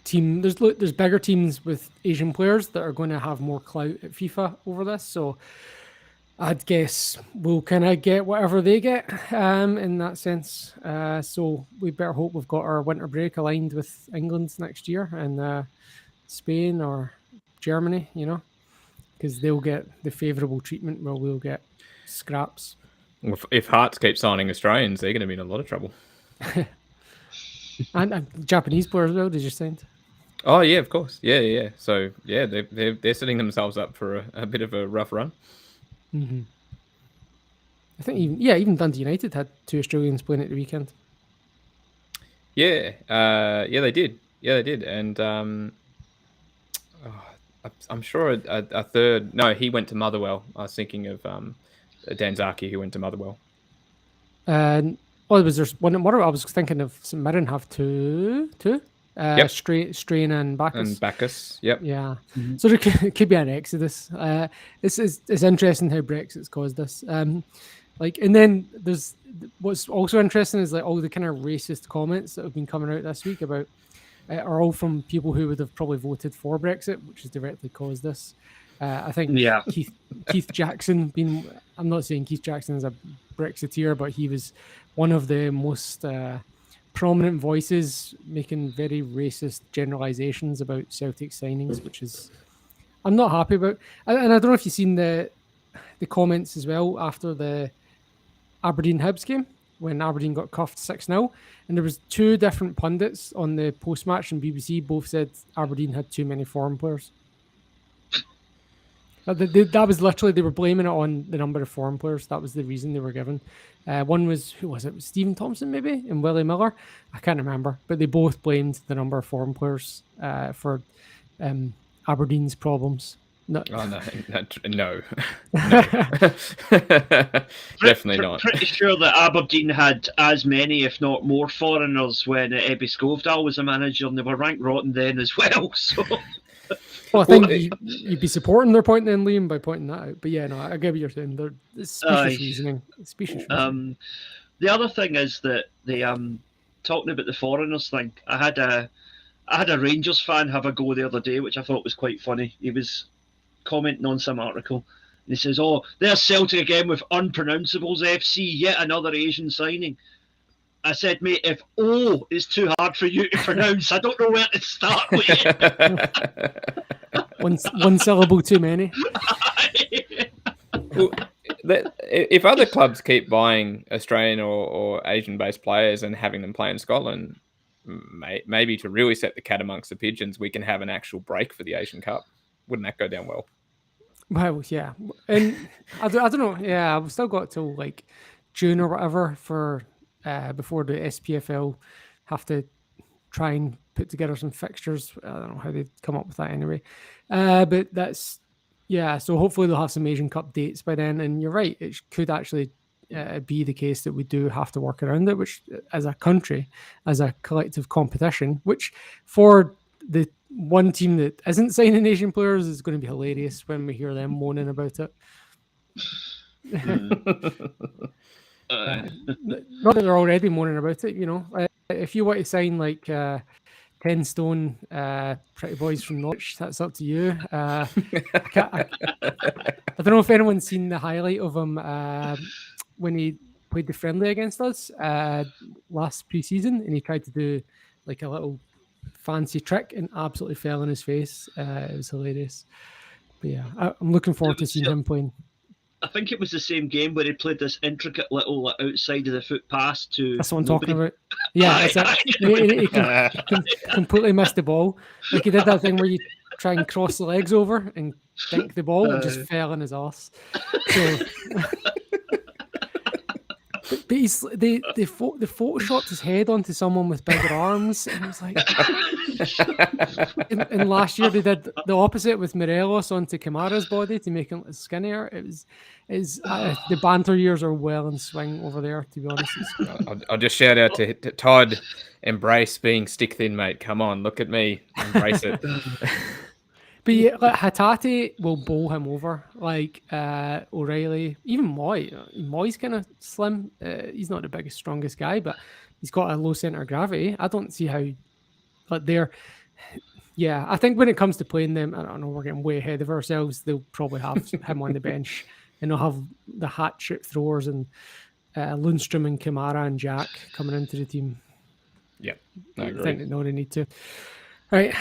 team. There's bigger teams with Asian players that are going to have more clout at FIFA over this. So I'd guess we'll kind of get whatever they get in that sense. So we better hope we've got our winter break aligned with England next year and Spain or Germany, because they'll get the favourable treatment while we'll get scraps. If Hearts keep signing Australians, they're going to be in a lot of trouble. And Japanese players as well, did you send? Oh, yeah, of course. Yeah. So, yeah, they're setting themselves up for a bit of a rough run. Mm-hmm. I think even Dundee United had 2 Australians playing at the weekend. Yeah, they did. And I'm sure a third... No, he went to Motherwell. I was thinking of Danzaki, who went to Motherwell. There's one more. I was thinking of St Mirren have 2. Yep. Strain and Bacchus. Yep. Yeah. Mm-hmm. So there could be an exodus. It's interesting how Brexit's caused this. And then there's what's also interesting is like all the kind of racist comments that have been coming out this week about are all from people who would have probably voted for Brexit, which has directly caused this. I think Keith Jackson I'm not saying Keith Jackson is a Brexiteer, but he was one of the most prominent voices making very racist generalizations about Celtic signings, which is I'm not happy about. And I don't know if you've seen the comments as well after the Aberdeen Hibs game when Aberdeen got cuffed 6-0, and there was 2 different pundits on the post-match on BBC both said Aberdeen had too many foreign players. That was literally, they were blaming it on the number of foreign players. That was the reason they were given. One was, who was it? It was Stephen Thompson, maybe, and Willie Miller. I can't remember, but they both blamed the number of foreign players for Aberdeen's problems. No. Oh, no. Definitely not. Pretty sure that Aberdeen had as many, if not more, foreigners when Ebbe Skovdahl was a manager, and they were ranked rotten then as well. So, well, I think you'd be supporting their point then, Liam, by pointing that out. But yeah, no, I get what you're saying. It's specious reasoning. The other thing is that the talking about the foreigners thing. I had a Rangers fan have a go the other day, which I thought was quite funny. He was commenting on some article, and he says, "Oh, there's Celtic again with unpronounceables FC, yet another Asian signing." I said, "Mate, if O is too hard for you to pronounce, I don't know where to start with it." one syllable too many. Well, if other clubs keep buying Australian or Asian-based players and having them play in Scotland, maybe to really set the cat amongst the pigeons, we can have an actual break for the Asian Cup. Wouldn't that go down well? Well, yeah, and I don't know. Yeah, I've still got till like June or whatever for before the SPFL have to try and put together some fixtures. I don't know how they come up with that anyway, but that's so hopefully they'll have some Asian Cup dates by then. And you're right, it could actually be the case that we do have to work around it, which as a country, as a collective competition, which for the one team that isn't signing Asian players is going to be hilarious when we hear them moaning about it. Not that they're already moaning about it, you know. If you want to sign like 10 stone pretty boys from Norwich, that's up to you. I don't know if anyone's seen the highlight of him when he played the friendly against us last pre-season, and he tried to do like a little fancy trick and absolutely fell in his face. It was hilarious. But yeah, I'm looking forward to seeing him playing. I think it was the same game where he played this intricate little outside of the foot pass to. That's what I'm talking about. Yeah, he completely missed the ball. Like he did that thing where you try and cross the legs over and dink the ball, and just fell in his arse. So, but they photoshopped his head onto someone with bigger arms, and I was like, and last year they did the opposite with Morelos onto Kamara's body to make him skinnier. The banter years are well in swing over there, to be honest. I'll just shout out to Todd. Embrace being stick thin, mate. Come on, look at me. Embrace it. But yeah, like Hatate will bowl him over, like O'Reilly, even Mooy. Moy's kind of slim. He's not the biggest, strongest guy, but he's got a low center of gravity. I don't see how, like they're. Yeah, I think when it comes to playing them, I don't know, we're getting way ahead of ourselves. They'll probably have him on the bench, and they'll have the hat-trick throwers and Lundstrom and Kamara and Jack coming into the team. Yeah, I agree. I think they know they need to. Right,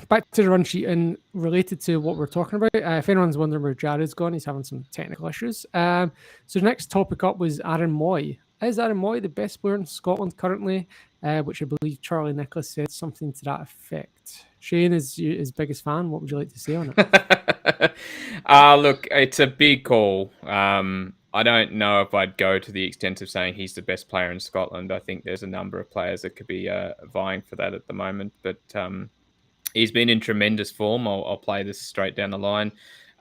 back to the run sheet, and related to what we're talking about, if anyone's wondering where Jared's gone, he's having some technical issues. So the next topic up was Aaron Mooy. Is Aaron Mooy the best player in Scotland currently? Which I believe Charlie Nicholas said something to that effect. Shane is his biggest fan. What would you like to say on it? Look, it's a big call. I don't know if I'd go to the extent of saying he's the best player in Scotland. I think there's a number of players that could be vying for that at the moment. But he's been in tremendous form. I'll play this straight down the line.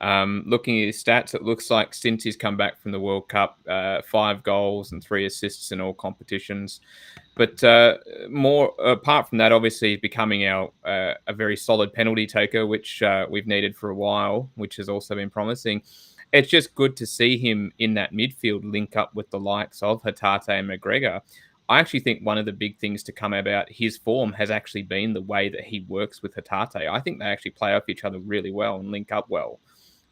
Looking at his stats, it looks like since he's come back from the World Cup, 5 goals and 3 assists in all competitions. But more apart from that, obviously he's becoming a very solid penalty taker, which we've needed for a while, which has also been promising. It's just good to see him in that midfield link up with the likes of Hatate and McGregor. I actually think one of the big things to come about his form has actually been the way that he works with Hatate. I think they actually play off each other really well and link up well.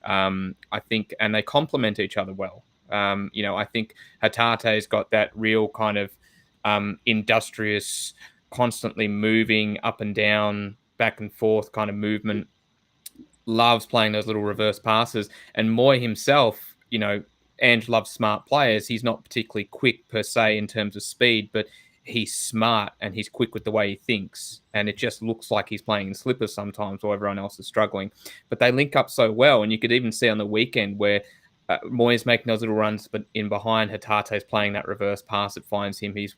I think, and they complement each other well. I think Hatate's got that real kind of industrious, constantly moving up and down, back and forth kind of movement. Loves playing those little reverse passes. And Mooy himself, Ange loves smart players. He's not particularly quick per se in terms of speed, but he's smart and he's quick with the way he thinks. And it just looks like he's playing in slippers sometimes while everyone else is struggling. But they link up so well. And you could even see on the weekend where Mooy's making those little runs, but in behind, Hatate's playing that reverse pass. It finds him. He's,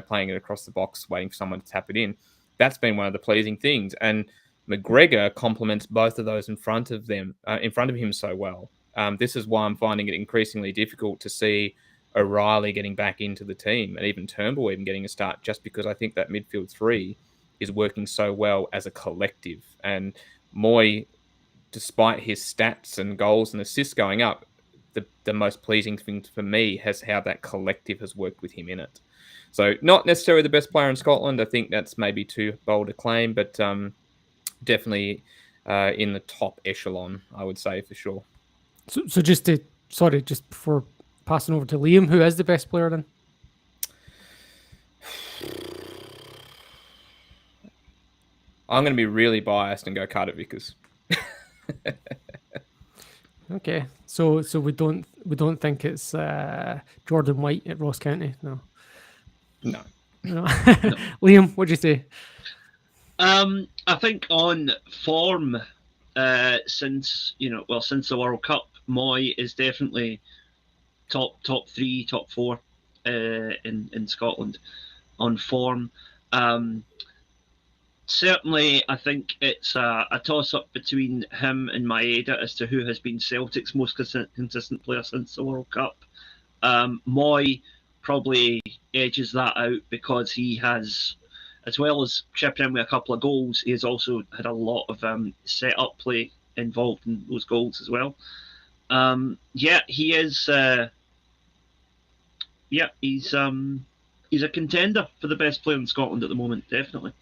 playing it across the box, waiting for someone to tap it in. That's been one of the pleasing things. And McGregor complements both of those in front of him so well. This is why I'm finding it increasingly difficult to see O'Reilly getting back into the team and even Turnbull even getting a start, just because I think that midfield three is working so well as a collective. And Mooy, despite his stats and goals and assists going up, the most pleasing thing for me has how that collective has worked with him in it. So not necessarily the best player in Scotland. I think that's maybe too bold a claim, but definitely in the top echelon, I would say for sure. So just before passing over to Liam, who is the best player then? I'm going to be really biased and go Carter Vickers. Okay, so we don't think it's Jordan White at Ross County, no. Liam, what do you say? I think on form, since the World Cup, Mooy is definitely top 3, top 4 in Scotland on form. Certainly, I think it's a toss-up between him and Maeda as to who has been Celtic's most consistent player since the World Cup. Mooy probably edges that out because he has, as well as chipping in with a couple of goals, he has also had a lot of set-up play involved in those goals as well. He is. He's a contender for the best player in Scotland at the moment, definitely.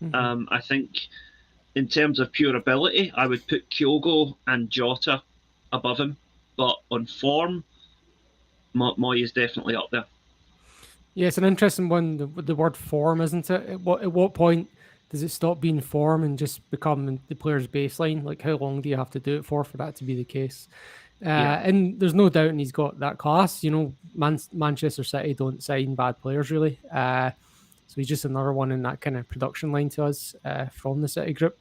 Mm-hmm. I think in terms of pure ability, I would put Kyogo and Jota above him, but on form, Mooy is definitely up there. Yeah, it's an interesting one, the word form, isn't it? At what point does it stop being form and just become the player's baseline? Like, how long do you have to do it for that to be the case? And there's no doubt he's got that class. Manchester City don't sign bad players, really. So he's just another one in that kind of production line to us from the City group.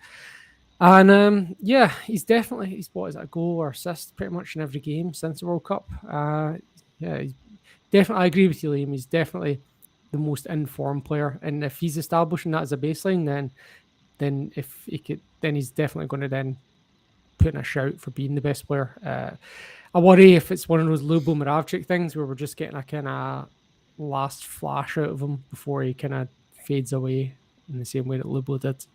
And he's a goal or assist pretty much in every game since the World Cup. He's definitely, I agree with you, Liam. He's definitely the most informed player, and if he's establishing that as a baseline, then he's definitely going to then put in a shout for being the best player. I worry if it's one of those Lubo Moravcik things where we're just getting a kind of last flash out of him before he kind of fades away in the same way that Lubo did.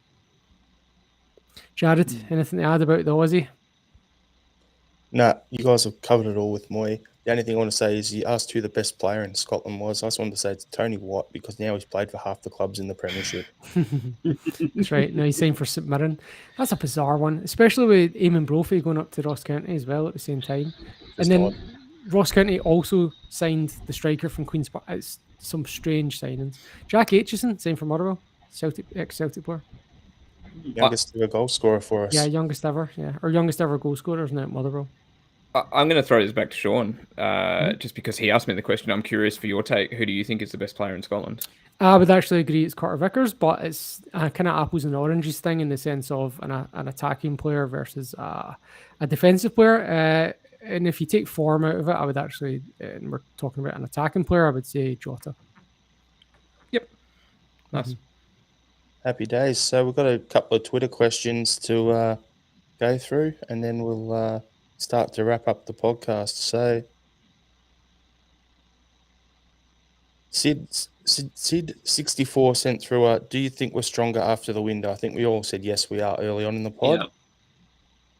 Jared, anything to add about the Aussie? Nah, you guys have covered it all with Mooy. The only thing I want to say is you asked who the best player in Scotland was. I just wanted to say it's Tony Watt because now he's played for half the clubs in the Premiership. That's right. Now he's signed for St Mirren. That's a bizarre one, especially with Eamon Brophy going up to Ross County as well at the same time. And then Ross County also signed the striker from Queen's Park. It's some strange signings. Jack Aitchison, signed for Motherwell, ex-Celtic player. Youngest ever goal scorer for us. Yeah, youngest ever. Yeah, or youngest ever goal scorer, isn't it, Motherwell? I'm going to throw this back to Sean, just because he asked me the question. I'm curious for your take. Who do you think is the best player in Scotland? I would actually agree it's Carter Vickers, but it's a kind of apples and oranges thing in the sense of an attacking player versus a defensive player. And if you take form out of it, I would actually, and we're talking about an attacking player, I would say Jota. Yep. Nice. Happy days. So we've got a couple of Twitter questions to go through, and then we'll start to wrap up the podcast. So Sid64 sent through do you think we're stronger after the window? I think we all said yes, we are early on in the pod. Yep.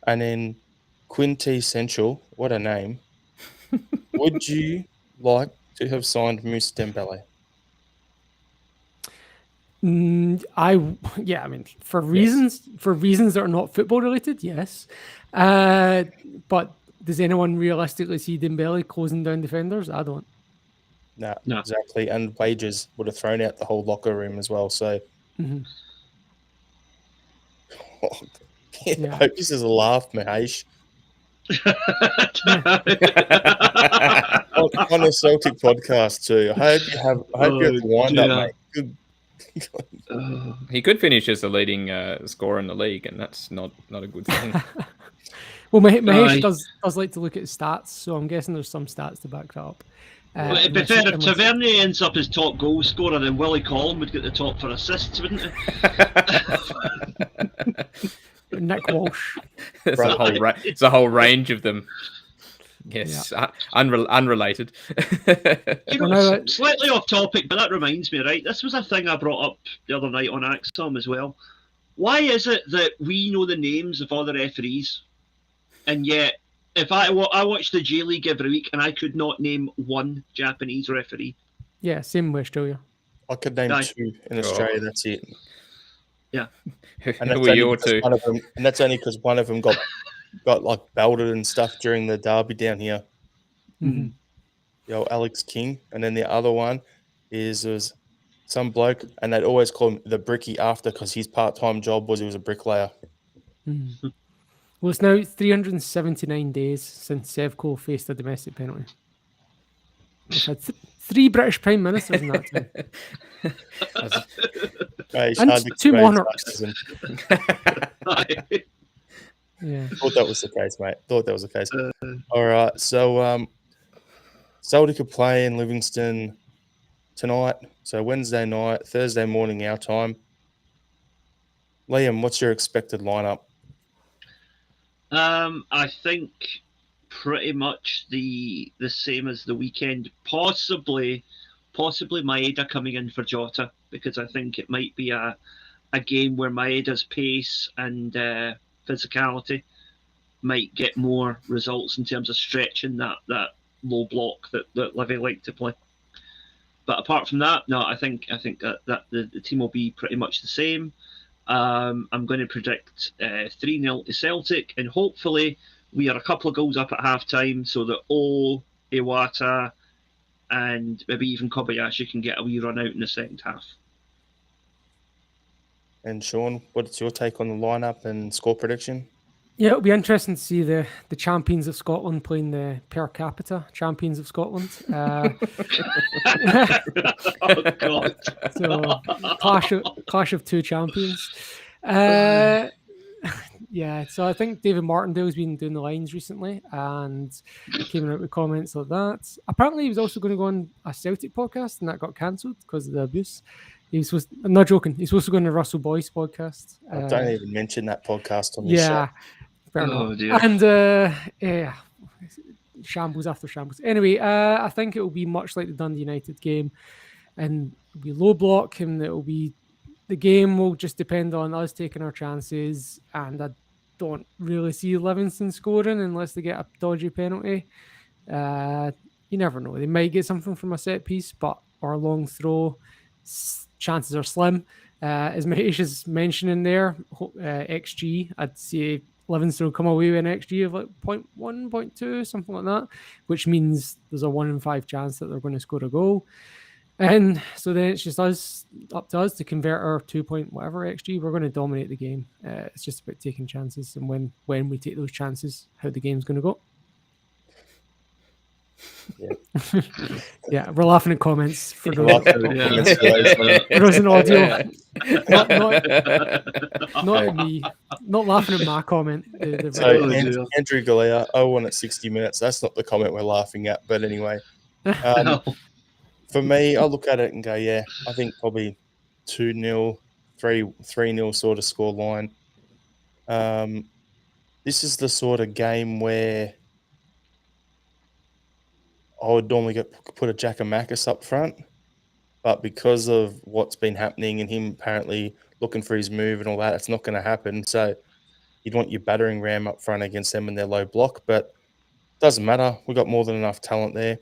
And then Quinty Central, what a name. Would you like to have signed Moose Dembele? For reasons that are not football related, yes. But does anyone realistically see Dembele closing down defenders? I don't. No, exactly. And wages would have thrown out the whole locker room as well. So, I hope this is a laugh, Mahesh. on a Celtic podcast too. I hope you have the wind up, mate. Good. He could finish as the leading scorer in the league, and that's not a good thing. Well, Mahesh does like to look at stats, so I'm guessing there's some stats to back that up. Well, it'd be fair if Tavernier ends up as top goal scorer, then Willie Collum would get the top for assists, wouldn't he? Nick Walsh. It's a whole range of them. Yes, yeah. Unrelated. Slightly off topic, but that reminds me, right? This was a thing I brought up the other night on Axom as well. Why is it that we know the names of all the referees, and yet if I watch the J League every week and I could not name one Japanese referee? Yeah, same with Australia. I could name two in Australia. That's it. Yeah, and that's only because one of them got like belted and stuff during the derby down here. Mm-hmm. Alex King, and then the other one was some bloke, and they'd always call him the Bricky after because his part-time job was he was a bricklayer. Mm-hmm. Well, it's now 379 days since Sevco faced a domestic penalty. We've had 3 British Prime Ministers in that time. And 2 monarchs. Yeah. Thought that was the case, mate. All right. So Celtic are playing Livingston tonight. So Wednesday night, Thursday morning our time. Liam, what's your expected lineup? I think pretty much the same as the weekend. Possibly Maeda coming in for Jota, because I think it might be a game where Maeda's pace and physicality might get more results in terms of stretching that low block that Livy like to play. But apart from that, no, I think that the team will be pretty much the same. I'm going to predict 3-0 to Celtic, and hopefully we are a couple of goals up at half-time so that Iwata and maybe even Kobayashi can get a wee run out in the second half. And Sean, what's your take on the lineup and score prediction? Yeah, it'll be interesting to see the champions of Scotland playing the per capita champions of Scotland. Oh God! So clash of 2 champions. Yeah, so I think David Martindale's been doing the lines recently and came out with comments like that. Apparently, he was also going to go on a Celtic podcast, and that got cancelled because of the abuse. I'm not joking. He's supposed to go on the Russell Boyce podcast. Don't even mention that podcast on this show. Dear. And yeah, shambles after shambles. Anyway, I think it will be much like the Dundee United game, and it'll be low block, and the game will just depend on us taking our chances. And I don't really see Livingston scoring unless they get a dodgy penalty. You never know; they might get something from a set piece, but our long throw chances are slim. As Mahesh is mentioning there, XG, I'd say Livingston will come away with an XG of like 0.1, 0.2, something like that, which means there's a 1 in 5 chance that they're going to score a goal. And so then it's just up to us to convert our 2 point whatever XG. We're going to dominate the game. It's just about taking chances, and when we take those chances, how the game's going to go. Yeah. Yeah, we're laughing at comments for those in audio. Not at me. Not laughing at my comment. Andrew Galea, 0-1 at 60 minutes. That's not the comment we're laughing at, but anyway. For me, I look at it and go, yeah, I think probably 2-0, 3-0 sort of score line. This is the sort of game where I would normally put a Giakoumakis up front, but because of what's been happening and him apparently looking for his move and all that, it's not going to happen. So you'd want your battering ram up front against them in their low block, but it doesn't matter. We've got more than enough talent there.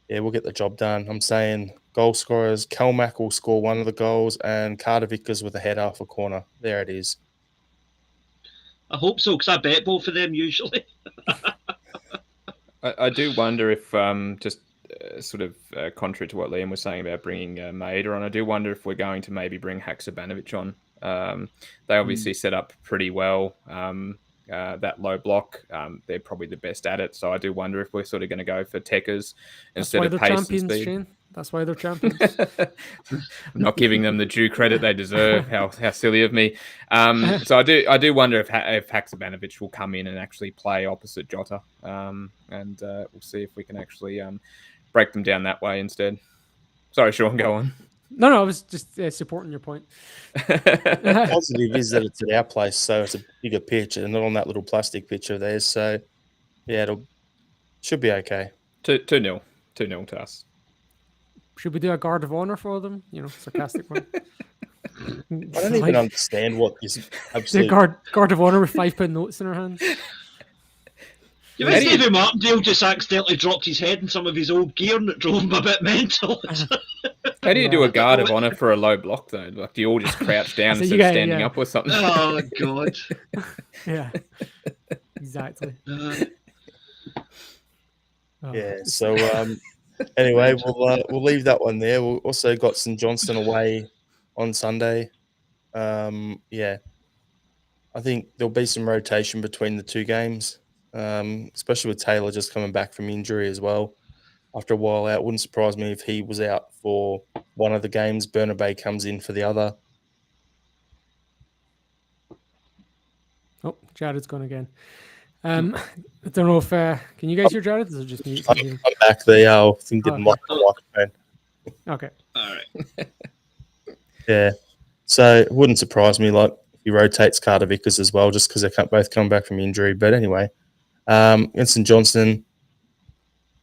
Yeah, we'll get the job done. I'm saying goal scorers, Kelmack will score one of the goals and Carter Vickers with a header off a corner. There it is. I hope so, because I bet both of them usually. I do wonder if, just sort of contrary to what Liam was saying about bringing Maeda on, I do wonder if we're going to maybe bring Haksabanovic on. They obviously set up pretty well that low block. They're probably the best at it. So I do wonder if we're sort of going to go for techers instead of pace and champions, speed. Shane. That's why they're champions. I'm not giving them the due credit they deserve. How silly of me. So I do wonder if Haksabanovic will come in and actually play opposite Jota, and we'll see if we can actually break them down that way instead. Sorry, Sean, go on. No, I was just supporting your point. The positive is that it's at our place, so it's a bigger pitch and not on that little plastic pitch of theirs. So, yeah, should be okay. 2-0. 2-0 to us. Should we do a guard of honor for them? Sarcastic one. I don't even understand what is absolutely... guard of honor with £5 notes in our hands. You mean Stevie Martindale just accidentally dropped his head in some of his old gear and it drove him a bit mental? How do you do a guard of honor for a low block, though? Like, do you all just crouch down instead of standing up or something? Oh, God. Yeah, exactly. Yeah, so anyway, we'll leave that one there. We've also got St Johnstone away on Sunday. Yeah, I think there'll be some rotation between the two games, especially with Taylor just coming back from injury as well. After a while out, wouldn't surprise me if he was out for one of the games. Burnaby comes in for the other. Oh, Jared's gone again. I don't know if can you guys hear Jared? Is it just me? I'm back. The thing didn't lock the microphone. Okay. All right. Yeah. So it wouldn't surprise me if he rotates Carter Vickers as well, just because they can't both come back from injury. But anyway, against St Johnstone,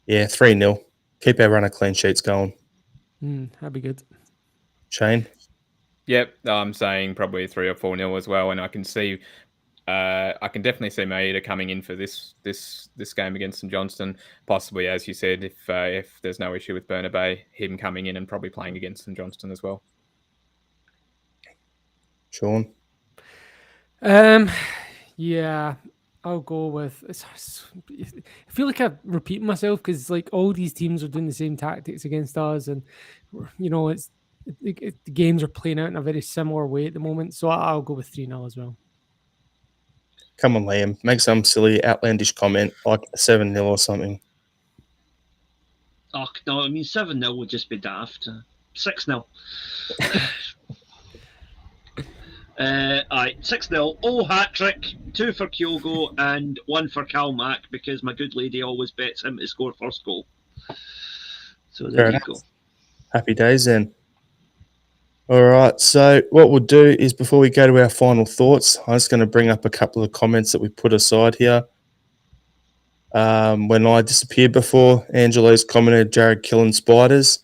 yeah, 3-0. Keep our run of clean sheets going. That'd be good. Shane? Yep, I'm saying probably 3 or 4-0 as well, and I can see, I can definitely see Maeda coming in for this game against St Johnstone. Possibly, as you said, if there's no issue with Burnaby, him coming in and probably playing against St Johnstone as well. Sean? Yeah, I'll go with. I feel like I'm repeating myself because all these teams are doing the same tactics against us, and the games are playing out in a very similar way at the moment. So I'll go with 3-0 as well. Come on, Liam. Make some silly, outlandish comment like 7-0 or something. Oh, no, 7-0 would just be daft. 6-0. All right, 6-0. Oh, hat-trick. 2 for Kyogo and 1 for Cal Mack because my good lady always bets him to score first goal. So there you go. Happy days then. All right, so what we'll do is before we go to our final thoughts, I'm just going to bring up a couple of comments that we put aside here. When I disappeared before, Angelo's commented, Jared killing spiders.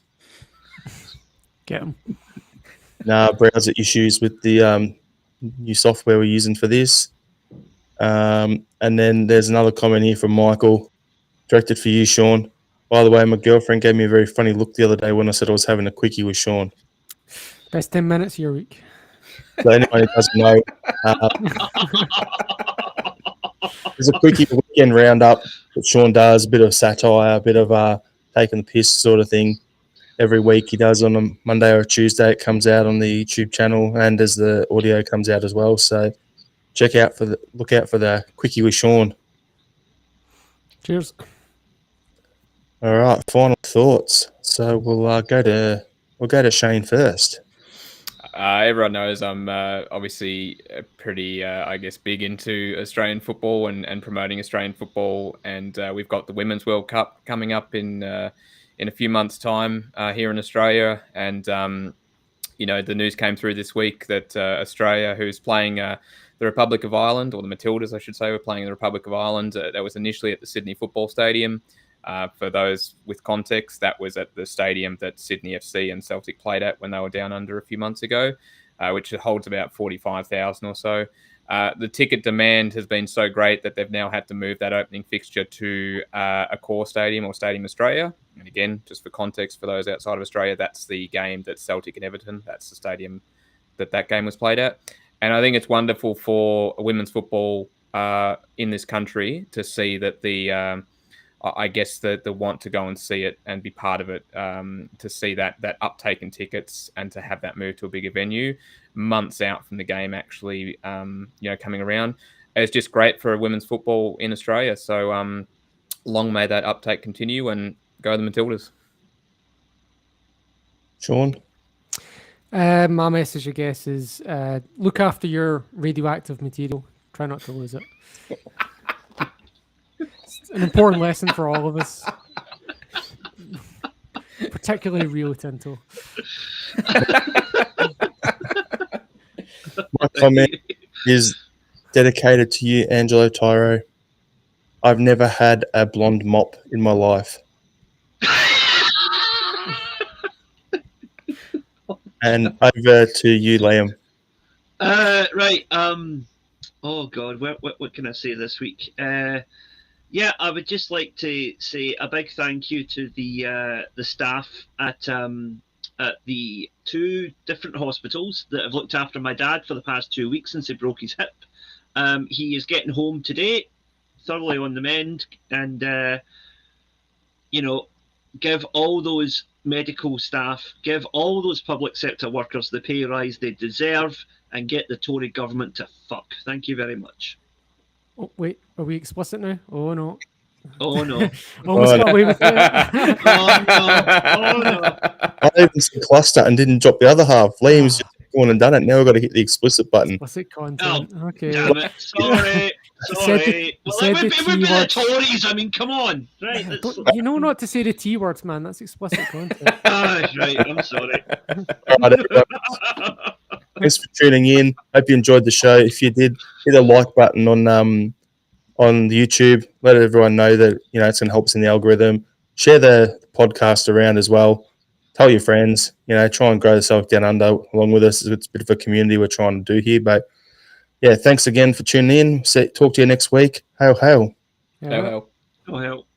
Get him. Nah, browser issues with the new software we're using for this. And then there's another comment here from Michael, directed for you, Sean. By the way, my girlfriend gave me a very funny look the other day when I said I was having a quickie with Sean. Best 10 minutes of your week. So anyone who doesn't know, there's a quickie weekend roundup that Sean does, a bit of satire, a bit of taking the piss sort of thing. Every week he does on a Monday or a Tuesday. It comes out on the YouTube channel and as the audio comes out as well. So look out for the quickie with Sean. Cheers. All right, final thoughts. So we'll go to Shane first. Everyone knows I'm obviously pretty, I guess, big into Australian football and promoting Australian football. And we've got the Women's World Cup coming up in a few months' time here in Australia. And, the news came through this week that Australia, who's playing the Republic of Ireland, or the Matildas, I should say, were playing the Republic of Ireland. That was initially at the Sydney Football Stadium. For those with context, that was at the stadium that Sydney FC and Celtic played at when they were down under a few months ago, which holds about 45,000 or so. The ticket demand has been so great that they've now had to move that opening fixture to a core stadium or Stadium Australia. And again, just for context for those outside of Australia, that's the game that Celtic and Everton, that's the stadium that game was played at. And I think it's wonderful for women's football in this country to see that the want to go and see it and be part of it, to see that uptake in tickets and to have that move to a bigger venue months out from the game actually, coming around. it's just great for women's football in Australia. So long may that uptake continue, and go the Matildas. Sean? My message, I guess, is look after your radioactive material. Try not to lose it. It's an important lesson for all of us, particularly Rio Tinto. My comment is dedicated to you, Angelo Tyro. I've never had a blonde mop in my life. And over to you, Liam. Right. Oh God, what can I say this week? Yeah, I would just like to say a big thank you to the staff at the 2 different hospitals that have looked after my dad for the past 2 weeks since he broke his hip. He is getting home today, thoroughly on the mend, and give all those medical staff, give all those public sector workers the pay rise they deserve, and get the Tory government to fuck. Thank you very much. Oh, wait, are we explicit now? Oh, no. Oh, no. Almost got away with it. Oh, no. I even said cluster and didn't drop the other half. Liam's just gone and done it. Now we've got to hit the explicit button. Explicit content. Okay. Damn it. Sorry. Well, it would be the Tories. I mean, come on. Right. You know not to say the T words, man. That's explicit content. Right. I'm sorry. All right, everyone. Thanks for tuning in. Hope you enjoyed the show. If you did, hit a like button on YouTube. Let everyone know that it's going to help us in the algorithm. Share the podcast around as well. Tell your friends. Try and grow the Celtic Down Under along with us. It's a bit of a community we're trying to do here. But yeah, thanks again for tuning in. Talk to you next week. Hail, hail. Hail, hail. Oh, hell.